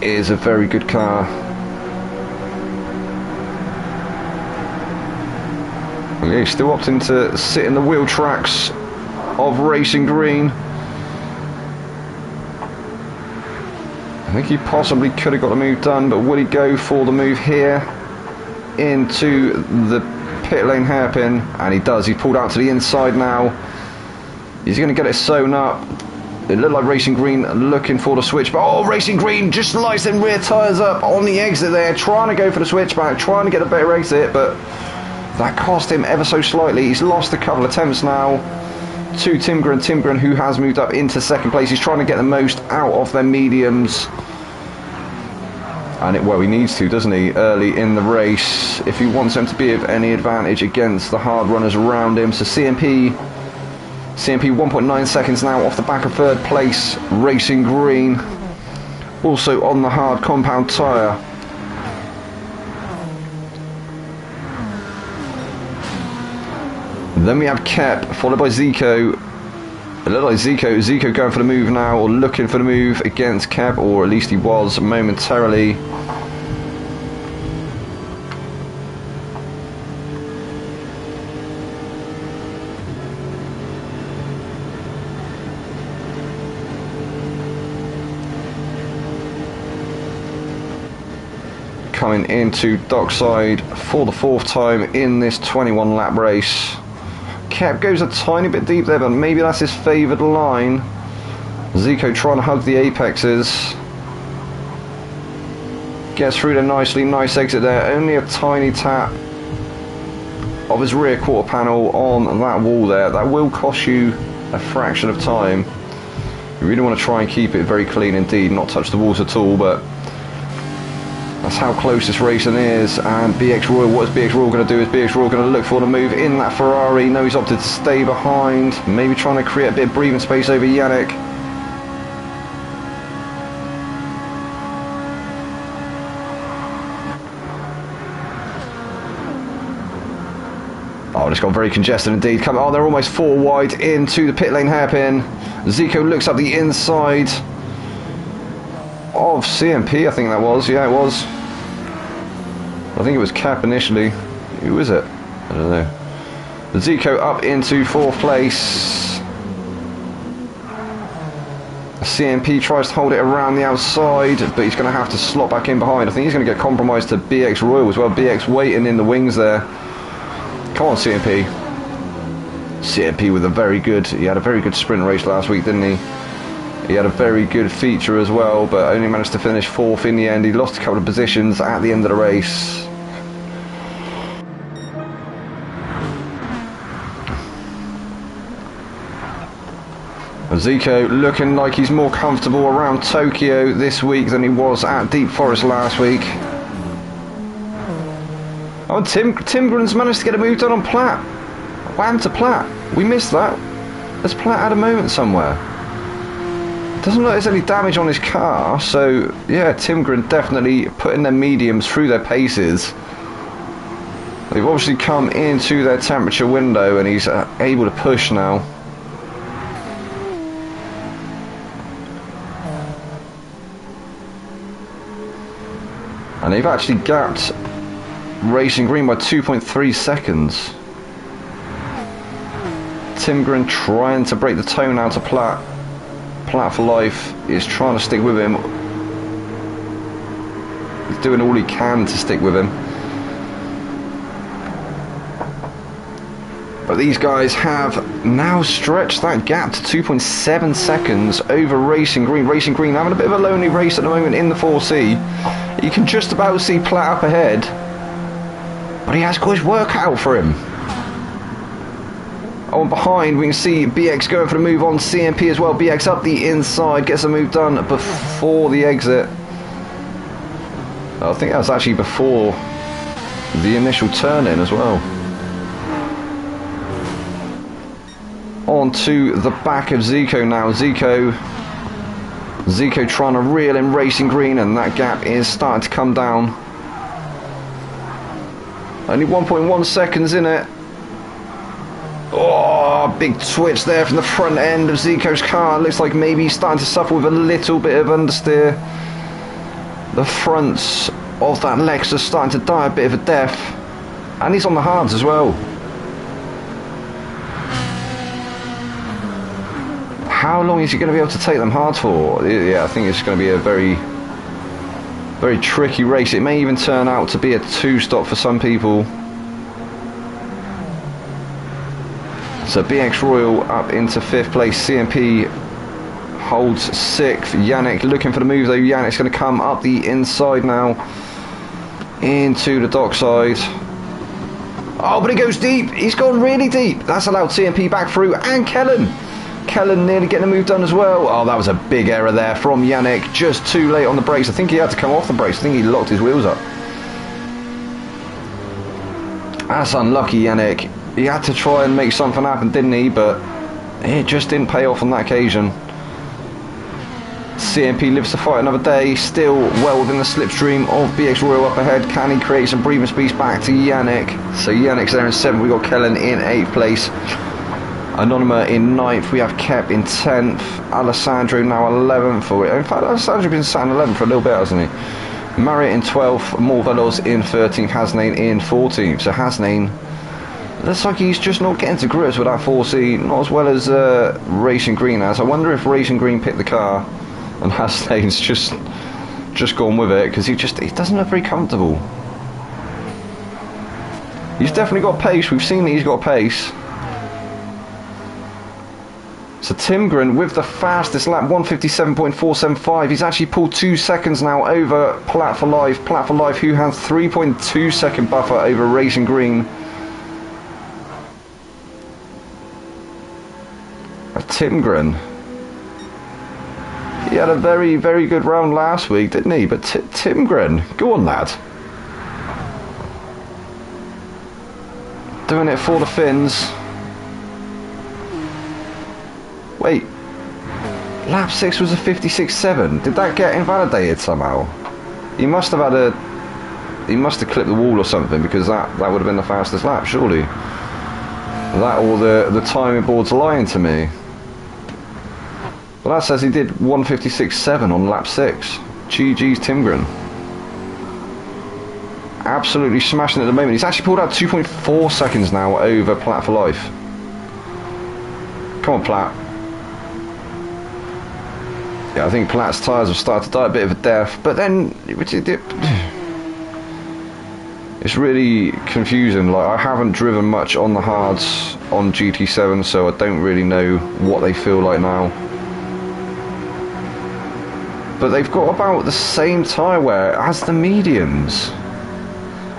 is a very good car. Okay, still opting to sit in the wheel tracks of Racing Green. I think he possibly could have got the move done, but will he go for the move here into the pit lane hairpin? And he does. He's pulled out to the inside now. He's going to get it sewn up. It looked like Racing Green looking for the switch, but oh, Racing Green just lights them rear tyres up on the exit there, trying to go for the switchback, trying to get a better exit, but that cost him ever so slightly. He's lost a couple of attempts now to Timgren, who has moved up into 2nd place. He's trying to get the most out of their mediums. And well, he needs to, doesn't he, early in the race, if he wants them to be of any advantage against the hard runners around him. So CMP 1.9 seconds now off the back of 3rd place. Racing Green also on the hard compound tyre. Then we have Kep, followed by Zico. It looked like Zico going for the move now, or looking for the move against Kep, or at least he was momentarily. Coming into dockside for the 4th time in this 21 lap race. Kep goes a tiny bit deep there, but maybe that's his favoured line. Zico trying to hug the apexes. Gets through there nicely, nice exit there, only a tiny tap of his rear quarter panel on that wall there. That will cost you a fraction of time. You really want to try and keep it very clean indeed, not touch the walls at all, but that's how close this racing is. And BX Royal, what is BX Royal going to do? Is BX Royal going to look for the move in that Ferrari? No, he's opted to stay behind, maybe trying to create a bit of breathing space over Yannick. Oh, it's got very congested indeed. Come on, they're almost 4 wide into the pit lane hairpin. Zico looks up the inside of CMP, I think that was. Yeah, it was. I think it was Cap initially. Who is it? I don't know. Zico up into 4th place. CMP tries to hold it around the outside, but he's going to have to slot back in behind. I think he's going to get compromised to BX Royal as well. BX waiting in the wings there. Come on, CMP. CMP with a very good... He had a very good sprint race last week, didn't he? He had a very good feature as well, but only managed to finish 4th in the end. He lost a couple of positions at the end of the race. Zico looking like he's more comfortable around Tokyo this week than he was at Deep Forest last week. Oh, Tim Gren's managed to get a move done on Platt. What happened to Platt? We missed that. Has Platt had a moment somewhere? Doesn't look like there's any damage on his car, so yeah, Tim Gren definitely putting their mediums through their paces. They've obviously come into their temperature window and he's able to push now. And they've actually gapped Racing Green by 2.3 seconds. Tim Gren trying to break the tone out of Platt. Platt for life is trying to stick with him. He's doing all he can to stick with him. But these guys have now stretched that gap to 2.7 seconds over Racing Green. Racing Green having a bit of a lonely race at the moment in the 4C. You can just about see Platt up ahead, but he has got his work out for him. Oh, and behind we can see BX going for the move on CMP as well. BX up the inside, gets a move done before the exit. I think that was actually before the initial turn in as well. On to the back of Zico now. Zico trying to reel in Racing Green, and that gap is starting to come down. Only 1.1 seconds in it. Oh, big twitch there from the front end of Zico's car. Looks like maybe he's starting to suffer with a little bit of understeer. The fronts of that Lexus starting to die a bit of a death. And he's on the hards as well. How long is he going to be able to take them hard for? Yeah, I think it's going to be a very, very tricky race. It may even turn out to be a 2-stop for some people. So BX Royal up into 5th place. CMP holds 6th. Yannick looking for the move though. Yannick's going to come up the inside now into the dockside. Oh, but it goes deep. He's gone really deep. That's allowed CMP back through, and Kellen nearly getting a move done as well. Oh, that was a big error there from Yannick. Just too late on the brakes. I think he had to come off the brakes. I think he locked his wheels up. That's unlucky, Yannick. He had to try and make something happen, didn't he? But it just didn't pay off on that occasion. CMP lives to fight another day. Still well within the slipstream of BX Royal up ahead. Can he create some breathing space back to Yannick? So Yannick's there in 7th. We got Kellen in 8th place. Anonyma in 9th, we have Kep in 10th, Alessandro now 11th. In fact, Alessandro's been sat in 11th for a little bit, hasn't he? Marriott in 12th, Morvelos in 13th, Hasnain in 14th. So Hasnain looks like he's just not getting to grips with that 4C, not as well as Racing Green has. I wonder if Racing Green picked the car and Hasnain's just gone with it, because he doesn't look very comfortable. He's definitely got pace. We've seen that he's got pace. So Tim Gren with the fastest lap, 157.475. He's actually pulled 2 seconds now over Platt for Life. Platt for Life, who has 3.2 second buffer over Racing Green. Timgren. He had a very, very good round last week, didn't he? But Timgren, go on, lad. Doing it for the Finns. Wait. Lap 6 was a 56.7. Did that get invalidated somehow? He must have had a... He must have clipped the wall or something, because that would have been the fastest lap, surely. That or the timing board's lying to me. Well, that says he did 156.7 on lap 6. GG's Timgren. Absolutely smashing it at the moment. He's actually pulled out 2.4 seconds now over Platt for life. Come on, Platt. Yeah, I think Platt's tyres have started to die a bit of a death, but then it's really confusing. Like, I haven't driven much on the hards on GT7, so I don't really know what they feel like now. But they've got about the same tyre wear as the mediums.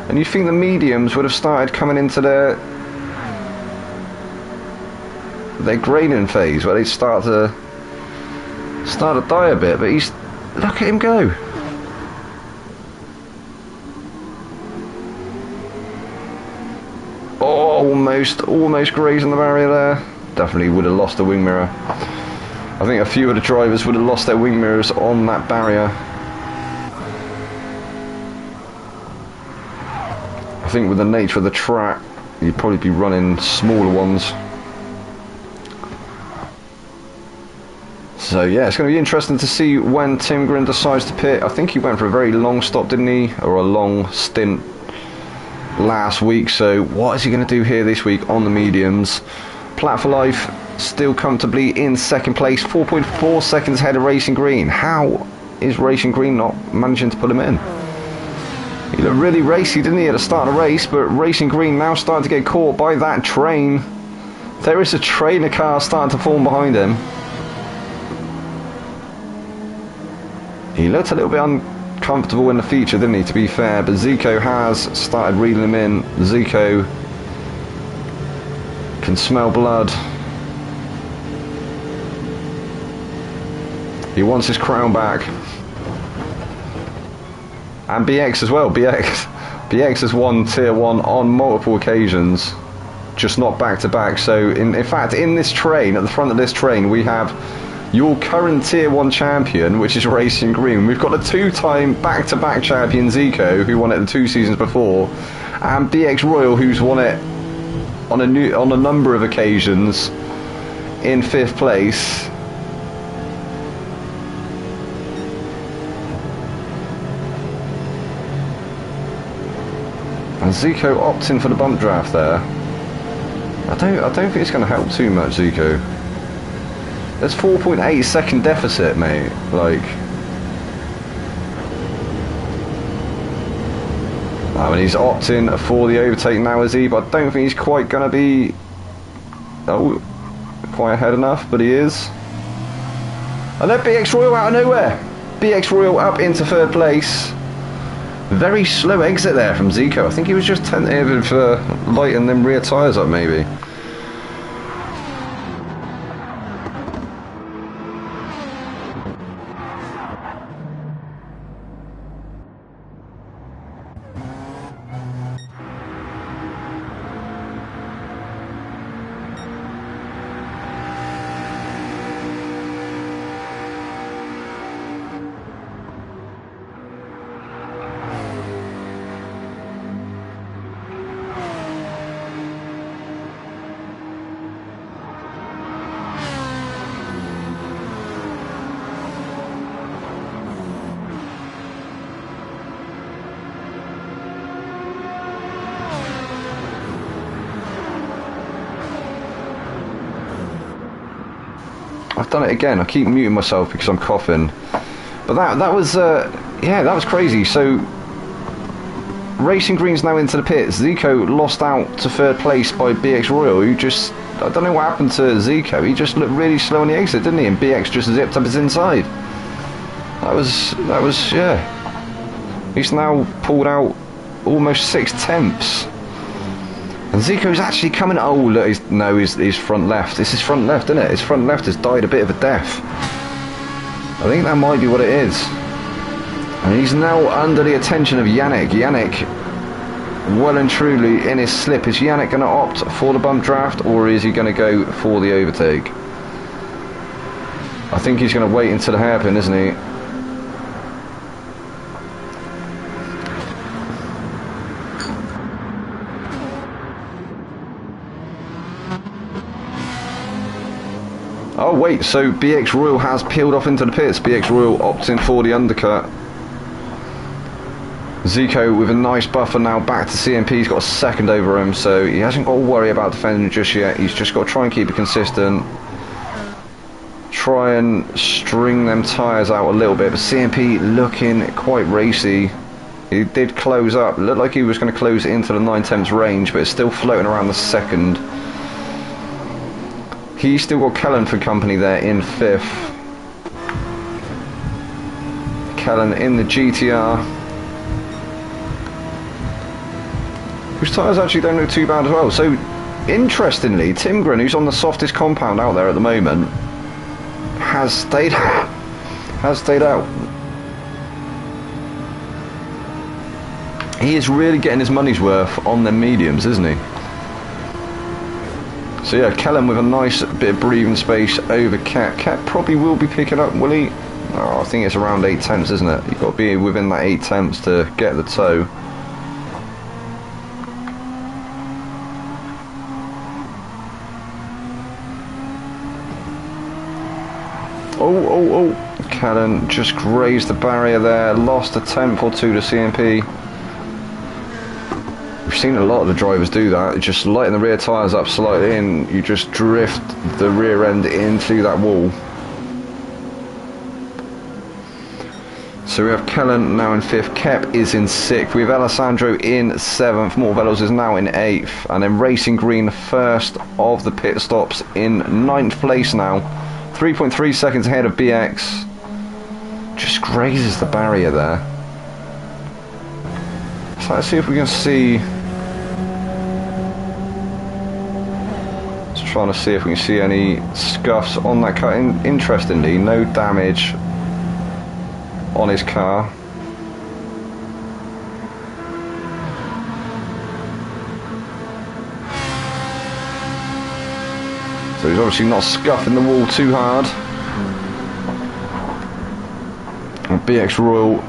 And you'd think the mediums would have started coming into their grading phase, where they start to die a bit, but look at him go. Oh, almost grazing the barrier there. Definitely would have lost the wing mirror. I think a few of the drivers would have lost their wing mirrors on that barrier. I think with the nature of the track, you'd probably be running smaller ones. So yeah, it's going to be interesting to see when Timgren decides to pit. I think he went for a very long stop, didn't he? Or a long stint last week. So what is he going to do here this week on the mediums? Platt for life still comfortably in second place, 4.4 seconds ahead of Racing Green. How is Racing Green not managing to put him in? He looked really racy, didn't he, at the start of the race, but Racing Green now starting to get caught by that train. There is a trainer car starting to form behind him. He looked a little bit uncomfortable in the feature, didn't he, to be fair, but Zico has started reeling him in. Zico can smell blood. He wants his crown back. And BX as well. BX has won Tier 1 on multiple occasions, just not back to back. So in fact, in this train, at the front of this train, we have your current Tier 1 champion, which is Racing Green. We've got a two-time back-to-back champion, Zico, who won it the 2 seasons before, and BX Royal, who's won it on a number of occasions in 5th place. And Zico opting for the bump draft there. I don't think it's going to help too much, Zico. There's 4.8 second deficit, mate. Like, I mean, he's opting for the overtake now, is he? But I don't think he's quite going to be quite ahead enough, but he is. And then BX Royal out of nowhere. BX Royal up into 3rd place. Very slow exit there from Zico. I think he was just tentative of lighting them rear tyres up, maybe. I've done it again. I keep muting myself because I'm coughing. But that was yeah, that was crazy. So Racing Green's now into the pits. Zico lost out to 3rd place by BX Royal, who just, I don't know what happened to Zico. He just looked really slow on the exit, didn't he? And BX just zipped up his inside. That was yeah. He's now pulled out almost 6 tenths. And And Zico's actually coming. Oh, look, he's front left. This is front left, isn't it? His front left has died a bit of a death. I think that might be what it is. And he's now under the attention of Yannick. Yannick, well and truly in his slip. Is Yannick going to opt for the bump draft, or is he going to go for the overtake? I think he's going to wait until the hairpin, isn't he? Oh wait, so BX Royal has peeled off into the pits. BX Royal opting for the undercut. Zico with a nice buffer now back to CMP. He's got a second over him, so he hasn't got to worry about defending just yet. He's just got to try and keep it consistent. Try and string them tyres out a little bit, but CMP looking quite racy. He did close up. It looked like he was going to close into the 9/10 range, but it's still floating around the second. He's still got Kellen for company there in 5th. Kellen in the GTR. Whose tyres actually don't look too bad as well. So, interestingly, Timgren, who's on the softest compound out there at the moment, has stayed out. He is really getting his money's worth on them mediums, isn't he? So yeah, Kellen with a nice bit of breathing space over Cat. Cat probably will be picking up, will he? Oh, I think it's around 8/10, isn't it? You've got to be within that 8/10 to get the toe. Oh, Kellen just grazed the barrier there, lost a 10th or 2 to CMP. We've seen a lot of the drivers do that, just lighten the rear tyres up slightly and you just drift the rear end into that wall. So we have Kellen now in 5th, Kep is in 6th, we have Alessandro in 7th, Morvellos is now in 8th, and then Racing Green first of the pit stops in 9th place now. 3.3 seconds ahead of BX. Just grazes the barrier there. So let's see if we can see. Just trying to see if we can see any scuffs on that car. Interestingly, no damage on his car. So he's obviously not scuffing the wall too hard. And BX Royal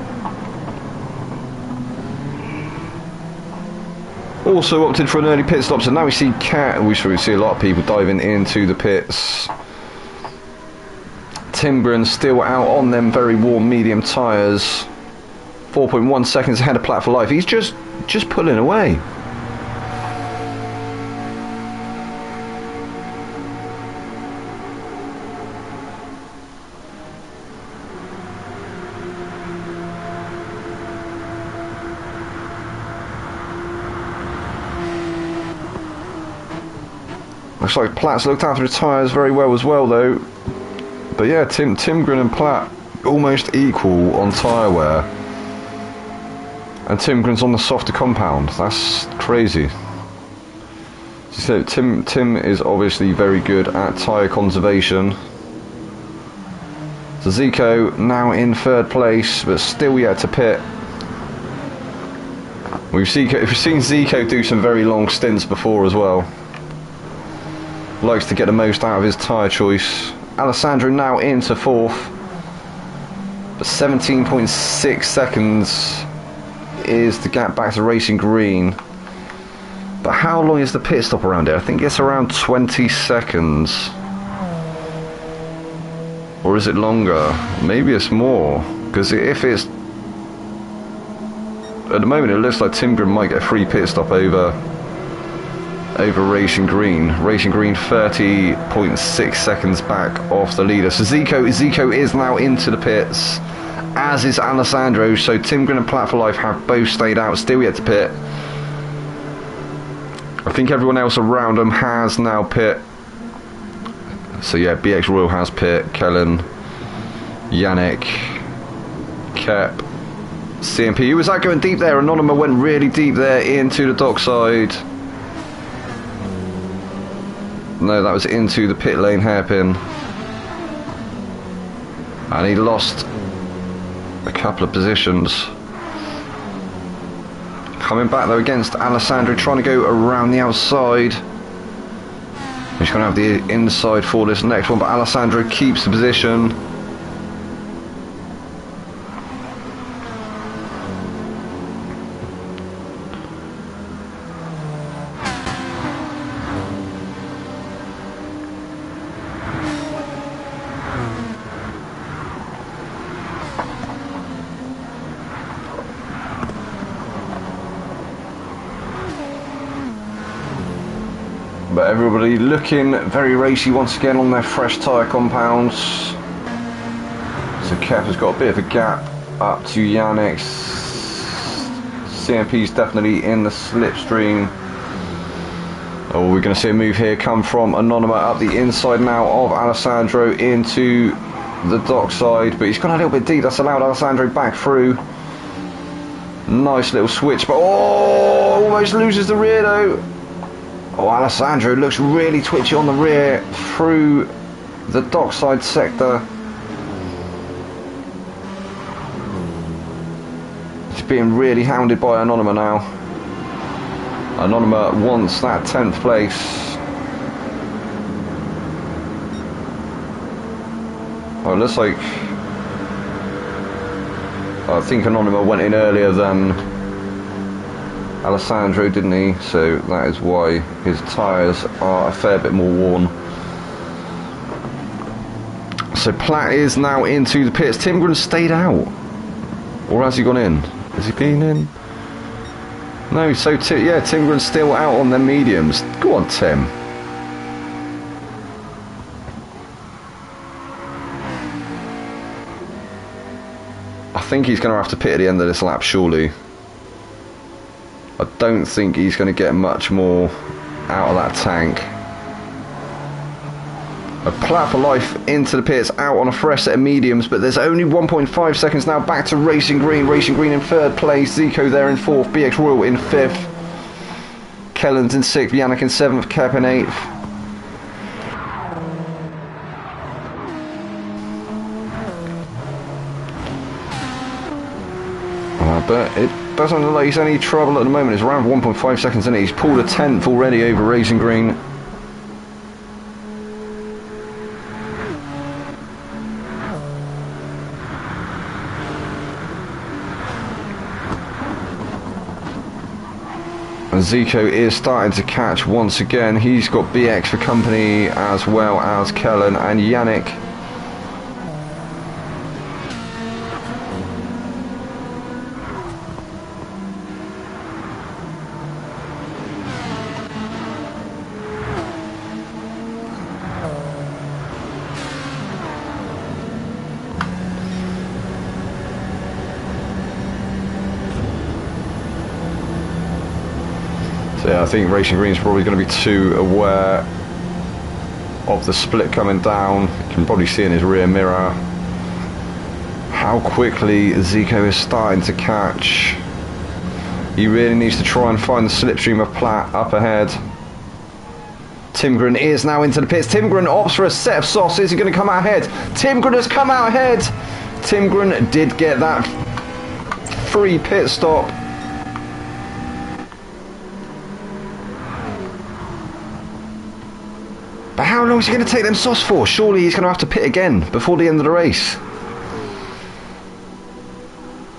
also opted for an early pit stop, so now we see Cat, and we see a lot of people diving into the pits. Timgren still out on them very warm medium tyres. 4.1 seconds ahead of Platt for Life. He's just pulling away. Looks like Platt's looked after his tyres very well as well though. But yeah, Timgren and Platt almost equal on tyre wear. And Timgren's on the softer compound. That's crazy. So Tim is obviously very good at tyre conservation. So Zico now in 3rd place, but still yet to pit. We've seen Zico do some very long stints before as well. Likes to get the most out of his tyre choice. Alessandro now into 4th, but 17.6 seconds is the gap back to Racing Green. But how long is the pit stop around here? I think it's around 20 seconds. Or is it longer? Maybe it's more. Because if it's... At the moment it looks like Timgren might get a free pit stop over Racing Green. Racing Green 30.6 seconds back off the leader. So Zico is now into the pits, as is Alessandro. So Timgren and Platt for Life have both stayed out, still yet to pit. I think everyone else around them has now pit. So yeah, BX Royal has pit, Kellen, Yannick, Kep, CMP. Was that going deep there? Anonyma went really deep there into the dockside. No, that was into the pit lane hairpin. And he lost a couple of positions. Coming back though against Alessandro, trying to go around the outside. He's going to have the inside for this next one, but Alessandro keeps the position. But everybody looking very racy once again on their fresh tyre compounds. So Kev has got a bit of a gap up to Yannick. CMP's definitely in the slipstream. Oh, we're going to see a move here come from Anonymous up the inside now of Alessandro into the dockside. But he's gone a little bit deep. That's allowed Alessandro back through. Nice little switch, but oh, almost loses the rear though. Oh, Alessandro looks really twitchy on the rear through the dockside sector. He's being really hounded by Anonymous now. Anonymous wants that 10th place. Oh, it looks like... I think Anonymous went in earlier than Alessandro, didn't he? So that is why his tyres are a fair bit more worn. So Platt is now into the pits. Timgren stayed out, or has he gone in? Has he been in? No. So yeah, Timgren's still out on their mediums. Go on, Tim. I think he's going to have to pit at the end of this lap, surely. I don't think he's going to get much more out of that tank. A Platt for life into the pits, out on a fresh set of mediums, but there's only 1.5 seconds now. Back to Racing Green. Racing Green in third place. Zico there in fourth. BX Royal in fifth. Kellen's in sixth. Yannick in seventh. Kep in eighth. But it doesn't look like he's any trouble at the moment. It's around 1.5 seconds in it. He's pulled a 10th already over Racing Green. And Zico is starting to catch once again. He's got BX for company as well as Kellen and Yannick. Yeah, I think Racing Green's probably going to be too aware of the split coming down. You can probably see in his rear mirror how quickly Zico is starting to catch. He really needs to try and find the slipstream of Platt up ahead. Timgren is now into the pits. Timgren opts for a set of softs. Is he going to come out ahead? Timgren has come out ahead. Timgren did get that free pit stop. But how long is he going to take them softs for? Surely he's going to have to pit again before the end of the race.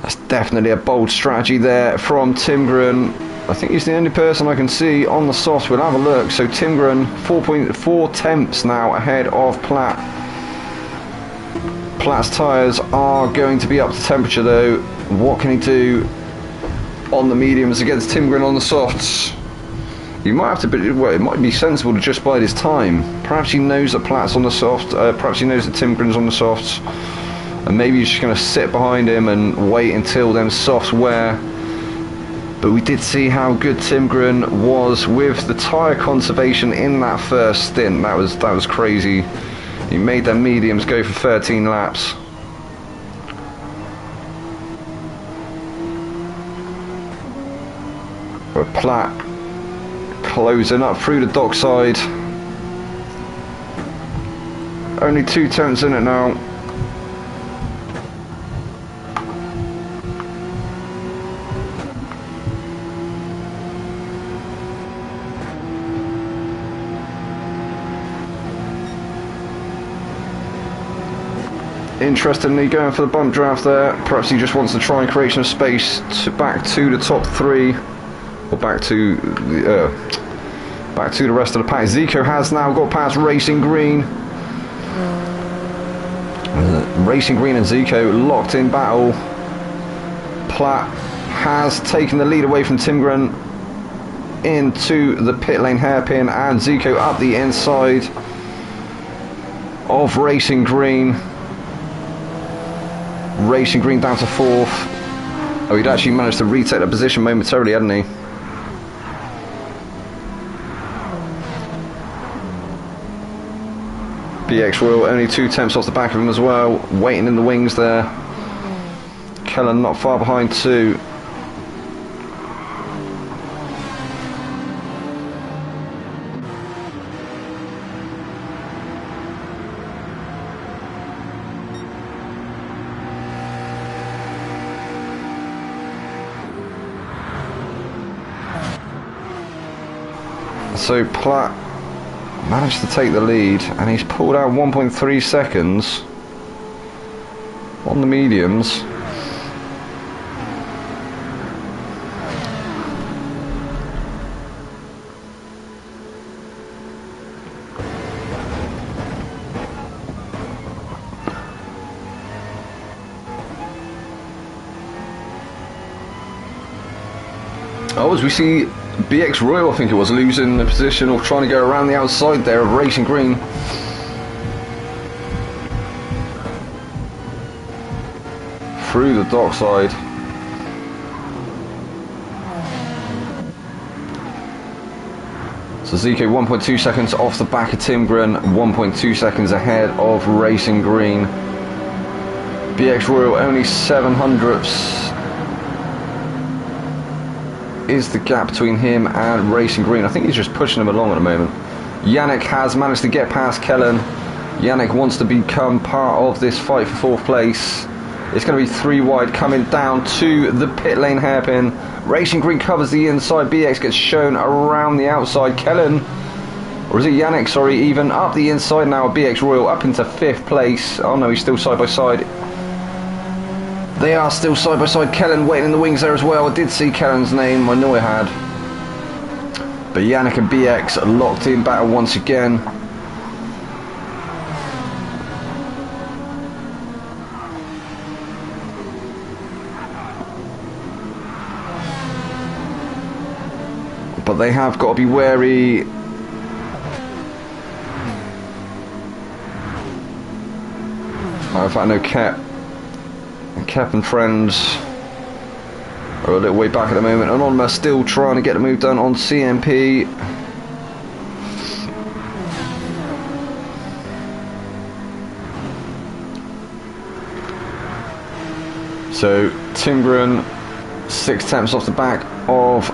That's definitely a bold strategy there from Timgren. I think he's the only person I can see on the softs. We'll have a look. So Timgren, 4.4 tenths now ahead of Platt. Platt's tyres are going to be up to temperature though. What can he do on the mediums against Timgren on the softs? You might have to be, well, it might be sensible to just bide his time. Perhaps he knows that Platt's on the soft, perhaps he knows that Timgren's on the softs, and maybe he's just going to sit behind him and wait until them softs wear. But we did see how good Timgren was with the tyre conservation in that first stint. That was crazy. He made them mediums go for 13 laps. But Platt closing up through the dockside. Only 2 tenths in it now. Interestingly, going for the bump draft there. Perhaps he just wants to try and create some space back to the top 3, or back to the rest of the pack. Zico has now got past Racing Green. Racing Green and Zico locked in battle. Platt has taken the lead away from Timgren into the pit lane hairpin, and Zico up the inside of Racing Green. Racing Green down to 4th. Oh, he'd actually managed to retake the position momentarily, hadn't he? BX Royal only 2 tenths off the back of him as well, waiting in the wings there. Kellen not far behind too. So Platt managed to take the lead, and he's pulled out 1.3 seconds on the mediums. Oh, as we see BX Royal, I think it was, losing the position or trying to go around the outside there of Racing Green. Through the dockside. So Zico 1.2 seconds off the back of Timgren, 1.2 seconds ahead of Racing Green. BX Royal only 700ths is the gap between him and Racing Green. I think he's just pushing him along at the moment. Yannick has managed to get past Kellen. Yannick wants to become part of this fight for 4th place. It's going to be 3 wide coming down to the pit lane hairpin. Racing Green covers the inside. BX gets shown around the outside. Kellen, or is it Yannick, sorry, even up the inside now. BX Royal up into 5th place. Oh no, he's still side by side. They are still side by side. Kellen waiting in the wings there as well. I did see Kellen's name, I know I had. But Yannick and BX are locked in battle once again. But they have got to be wary. In fact, I know Kep and friends are a little way back at the moment. Anonymous still trying to get the move done on CMP. So Timgren 6 tenths off the back of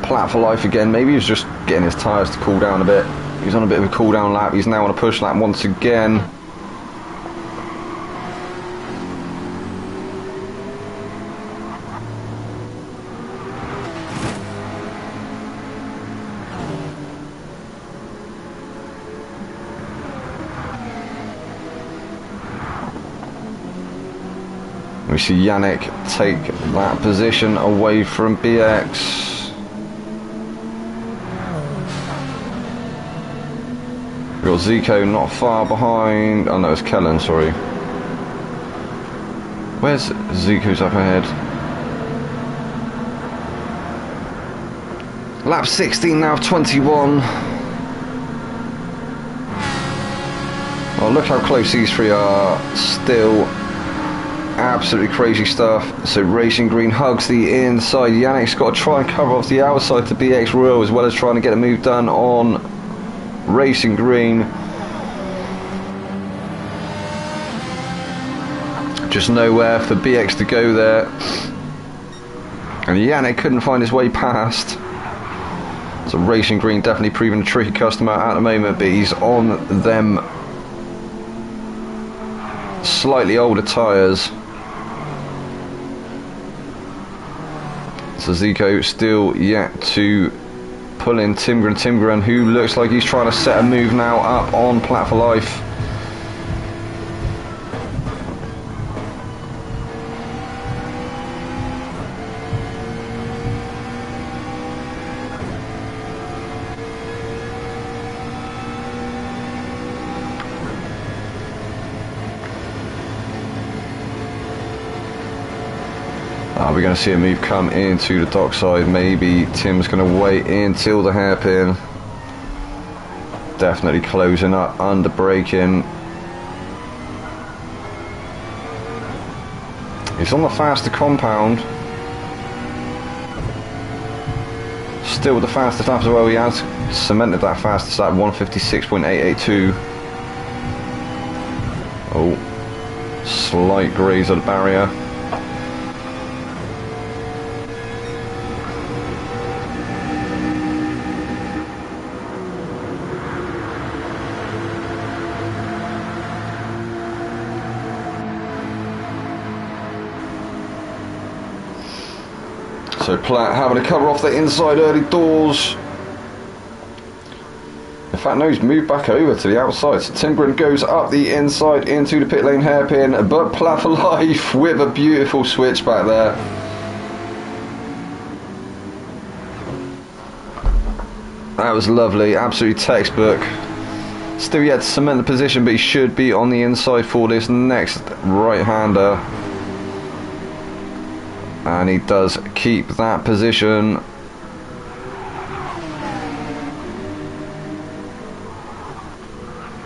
Platt for life again. Maybe he was just getting his tyres to cool down a bit. He's on a bit of a cool down lap. He's now on a push lap once again. We see Yannick take that position away from BX. We've got Zico not far behind. Oh no, it's Kellen, sorry. Where's Zico's up ahead? Lap 16 now of 21. Oh, look how close these 3 are still. Absolutely crazy stuff. So Racing Green hugs the inside. Yannick's got to try and cover off the outside to BX Royal, as well as trying to get a move done on Racing Green. Just nowhere for BX to go there. And Yannick couldn't find his way past. So Racing Green definitely proving a tricky customer at the moment, but he's on them slightly older tyres. So Zico still yet to pull in Timgren, who looks like he's trying to set a move now up on Plat for Life. Are we going to see a move come into the dockside? Maybe Tim's going to wait until the hairpin. Definitely closing up, under braking. He's on the faster compound. Still the fastest lap as well. He has cemented that fastest lap, 156.882. Oh, slight graze of the barrier. So Platt having to cover off the inside early doors. In fact, no, he's moved back over to the outside. So Timgren goes up the inside into the pit lane hairpin, but Platt for Life with a beautiful switch back there. That was lovely, absolutely textbook. Still yet to cement the position, but he should be on the inside for this next right-hander. And he does keep that position.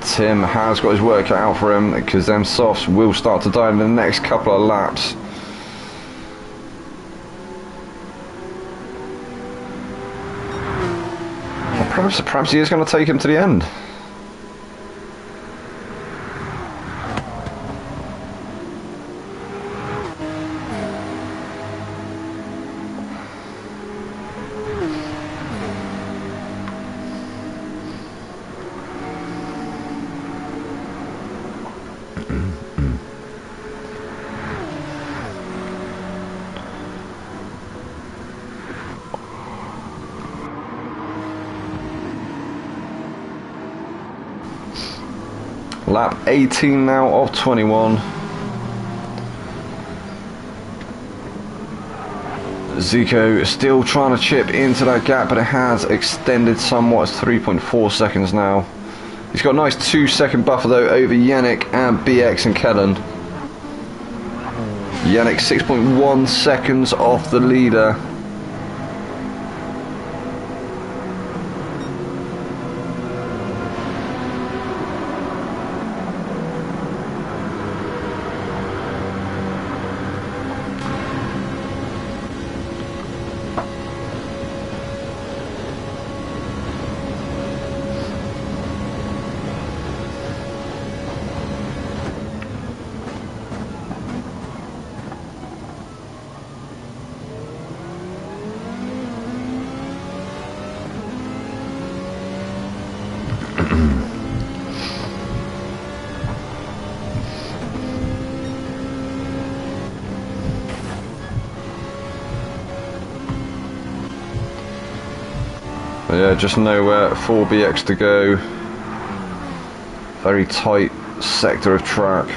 Tim has got his work cut out for him, because them softs will start to die in the next couple of laps. Perhaps he is going to take him to the end. Lap 18 now of 21. Zico still trying to chip into that gap, but it has extended somewhat. It's 3.4 seconds now. He's got a nice 2-second buffer though over Yannick and BX and Kellen. Yannick 6.1 seconds off the leader. Yeah, just nowhere for BX to go. Very tight sector of track.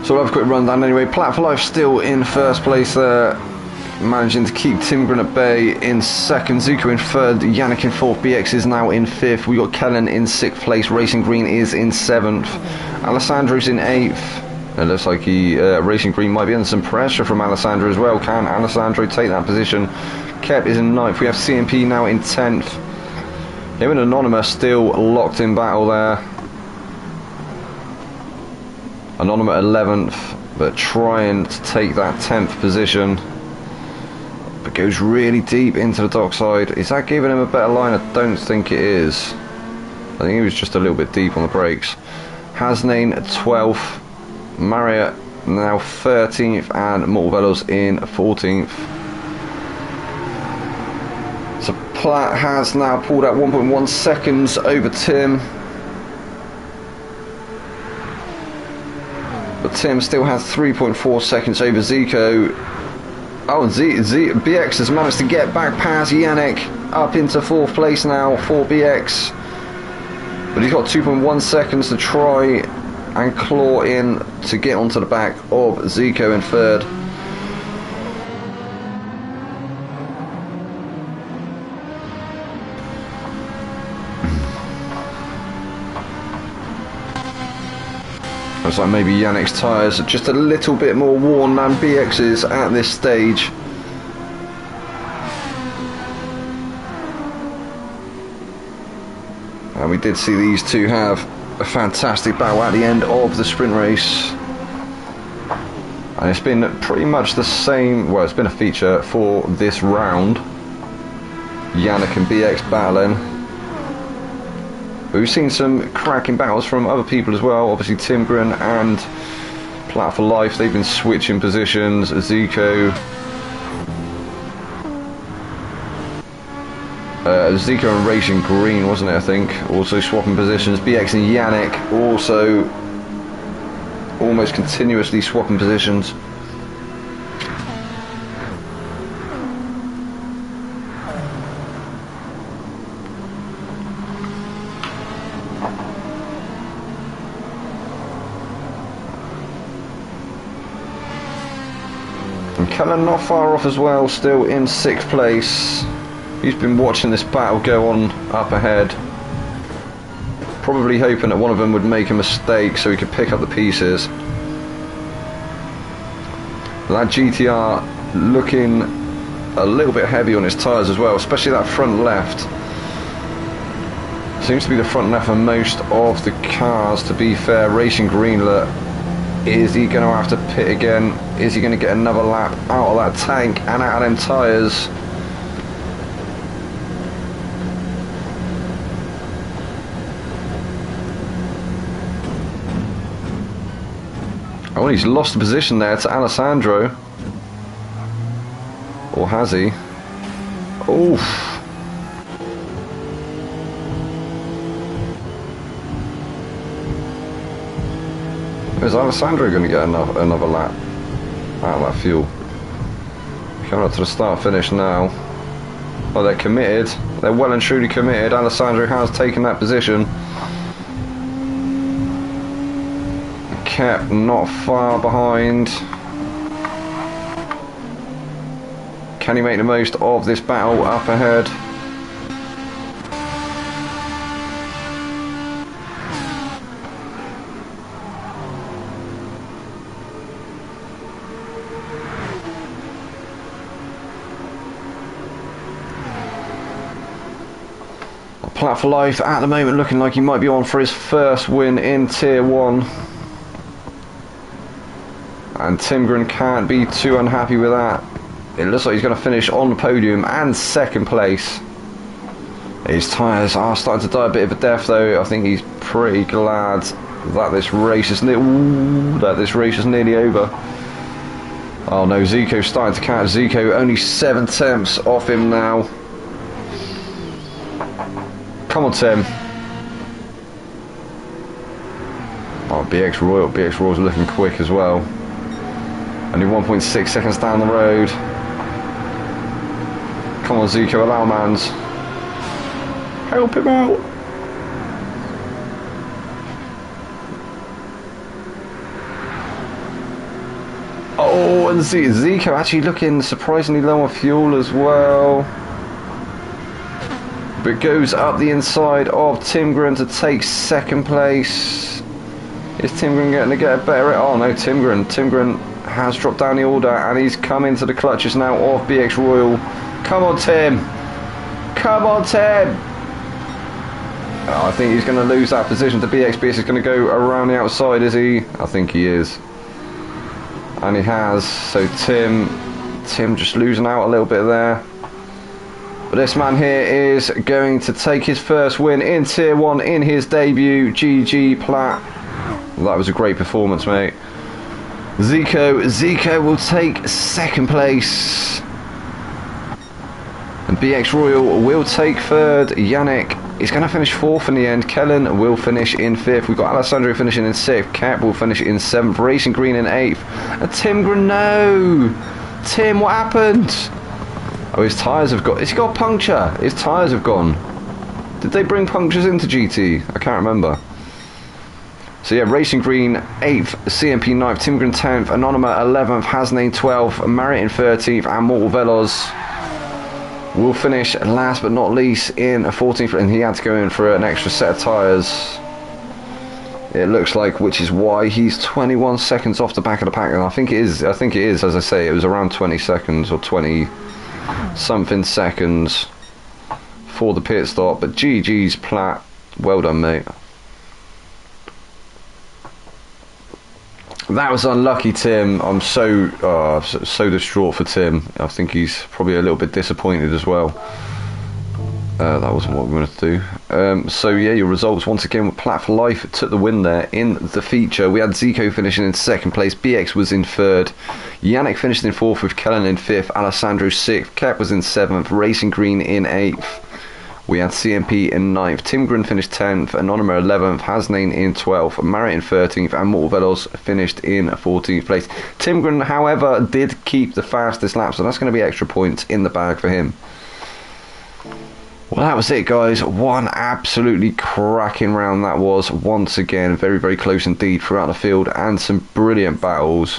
So we'll have a quick rundown anyway. Plat for Life still in first place there, managing to keep Timgren at bay in second, Zico in third, Yannick in fourth, BX is now in fifth, we got Kellen in sixth place, Racing Green is in seventh, Alessandro's in eighth. It looks like Racing Green might be under some pressure from Alessandro as well. Can Alessandro take that position? Kep is in ninth, we have CMP now in 10th. Him and Anonymous still locked in battle there. Anonymous 11th, but trying to take that 10th position. But goes really deep into the dockside. Is that giving him a better line? I don't think it is. I think he was just a little bit deep on the brakes. Hasnain 12th, Marriott now 13th, and Mortobello's in 14th. So Platt has now pulled out 1.1 seconds over Tim. But Tim still has 3.4 seconds over Zico. Oh, and BX has managed to get back past Yannick, up into 4th place now for BX. But he's got 2.1 seconds to try and claw in to get onto the back of Zico in 3rd. Looks like maybe Yannick's tyres are just a little bit more worn than BX's at this stage. And we did see these two have a fantastic battle at the end of the sprint race. And it's been pretty much the same, well, it's been a feature for this round. Yannick and BX battling. But we've seen some cracking battles from other people as well. Obviously Timgren and Platt for Life, they've been switching positions. Zico and Racing Green, wasn't it, I think, also swapping positions. BX and Yannick also almost continuously swapping positions. And Cullen not far off as well, still in 6th place. He's been watching this battle go on up ahead, probably hoping that one of them would make a mistake so he could pick up the pieces. That GTR looking a little bit heavy on his tyres as well, especially that front left. Seems to be the front left for most of the cars, to be fair. Racing Greenlet, is he going to have to pit again? Is he going to get another lap out of that tank and out of them tyres? Oh, he's lost the position there to Alessandro. Or has he? Oof. Is Alessandro going to get another lap out of that fuel? Coming up to the start finish now. Oh, they're committed. They're well and truly committed. Alessandro has taken that position. Kept not far behind. Can he make the most of this battle up ahead? Platt for Life at the moment looking like he might be on for his first win in Tier 1. And Timgren can't be too unhappy with that. It looks like he's going to finish on the podium and 2nd place. His tyres are starting to die a bit of a death though. I think he's pretty glad that this race is nearly over. Oh no, Zico's starting to catch. Zico only 7 tenths off him now. Come on, Tim. Oh, BX Royal's looking quick as well. Only 1.6 seconds down the road. Come on, Zico, allow mans. Help him out. Oh, and Zico actually looking surprisingly low on fuel as well. But goes up the inside of Timgren to take 2nd place. Is Timgren going to get a better... Oh no, Timgren has dropped down the order and he's come into the clutches now of BX Royal. Come on, Tim. Come on, Tim. Oh, I think he's going to lose that position to BX. BX is going to go around the outside, is he? I think he is. And he has. So Tim just losing out a little bit there. But this man here is going to take his first win in Tier 1 in his debut. GG Platt. Well, that was a great performance, mate. Zico will take second place. And BX Royal will take third. Yannick is going to finish fourth in the end. Kellen will finish in fifth. We've got Alessandro finishing in sixth. Cap will finish in seventh. Racing Green in eighth. And Tim Greno. Tim, what happened? Oh, his tyres have got... Has he got a puncture? His tyres have gone. Did they bring punctures into GT? I can't remember. So yeah, Racing Green 8th, CMP 9th, Tim Green 10th, Anonyma 11th, Hasnane 12th, Marriott in 13th, and Mortal Veloz will finish last but not least in 14th, and he had to go in for an extra set of tyres. It looks like, which is why he's 21 seconds off the back of the pack, and I think it is, as I say, it was around 20 seconds or 20 something seconds for the pit stop, but GG's Platt, well done, mate. That was unlucky, Tim. I'm so distraught for Tim. I think he's probably a little bit disappointed as well. That wasn't what we wanted to do. So yeah, your results once again with Platt for Life took the win there in the feature. We had Zico finishing in second place, BX was in third, Yannick finished in fourth with Kellen in fifth, Alessandro sixth, Kep was in seventh, Racing Green in eighth. We had CMP in 9th, Tim Grin finished 10th, Anonyma 11th, Hasnane in 12th, Marriott in 13th, and Mortal Veloz finished in 14th place. Tim Grin, however, did keep the fastest lap, so that's going to be extra points in the bag for him. Well, that was it, guys. One absolutely cracking round that was. Once again, very, very close indeed throughout the field, and some brilliant battles.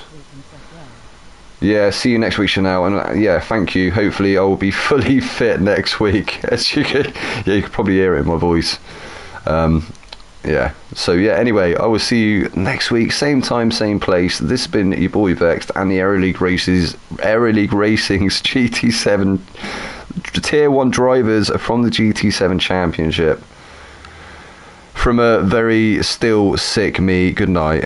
Yeah, see you next week, Chanel, and yeah, thank you. Hopefully I will be fully fit next week. As you could, yeah, you could probably hear it in my voice. Yeah, so yeah, anyway, I will see you next week, same time, same place. This has been your boy Vexed and the Aero League Racing's GT7 Tier 1 drivers from the GT7 Championship. From a very still sick me, good night.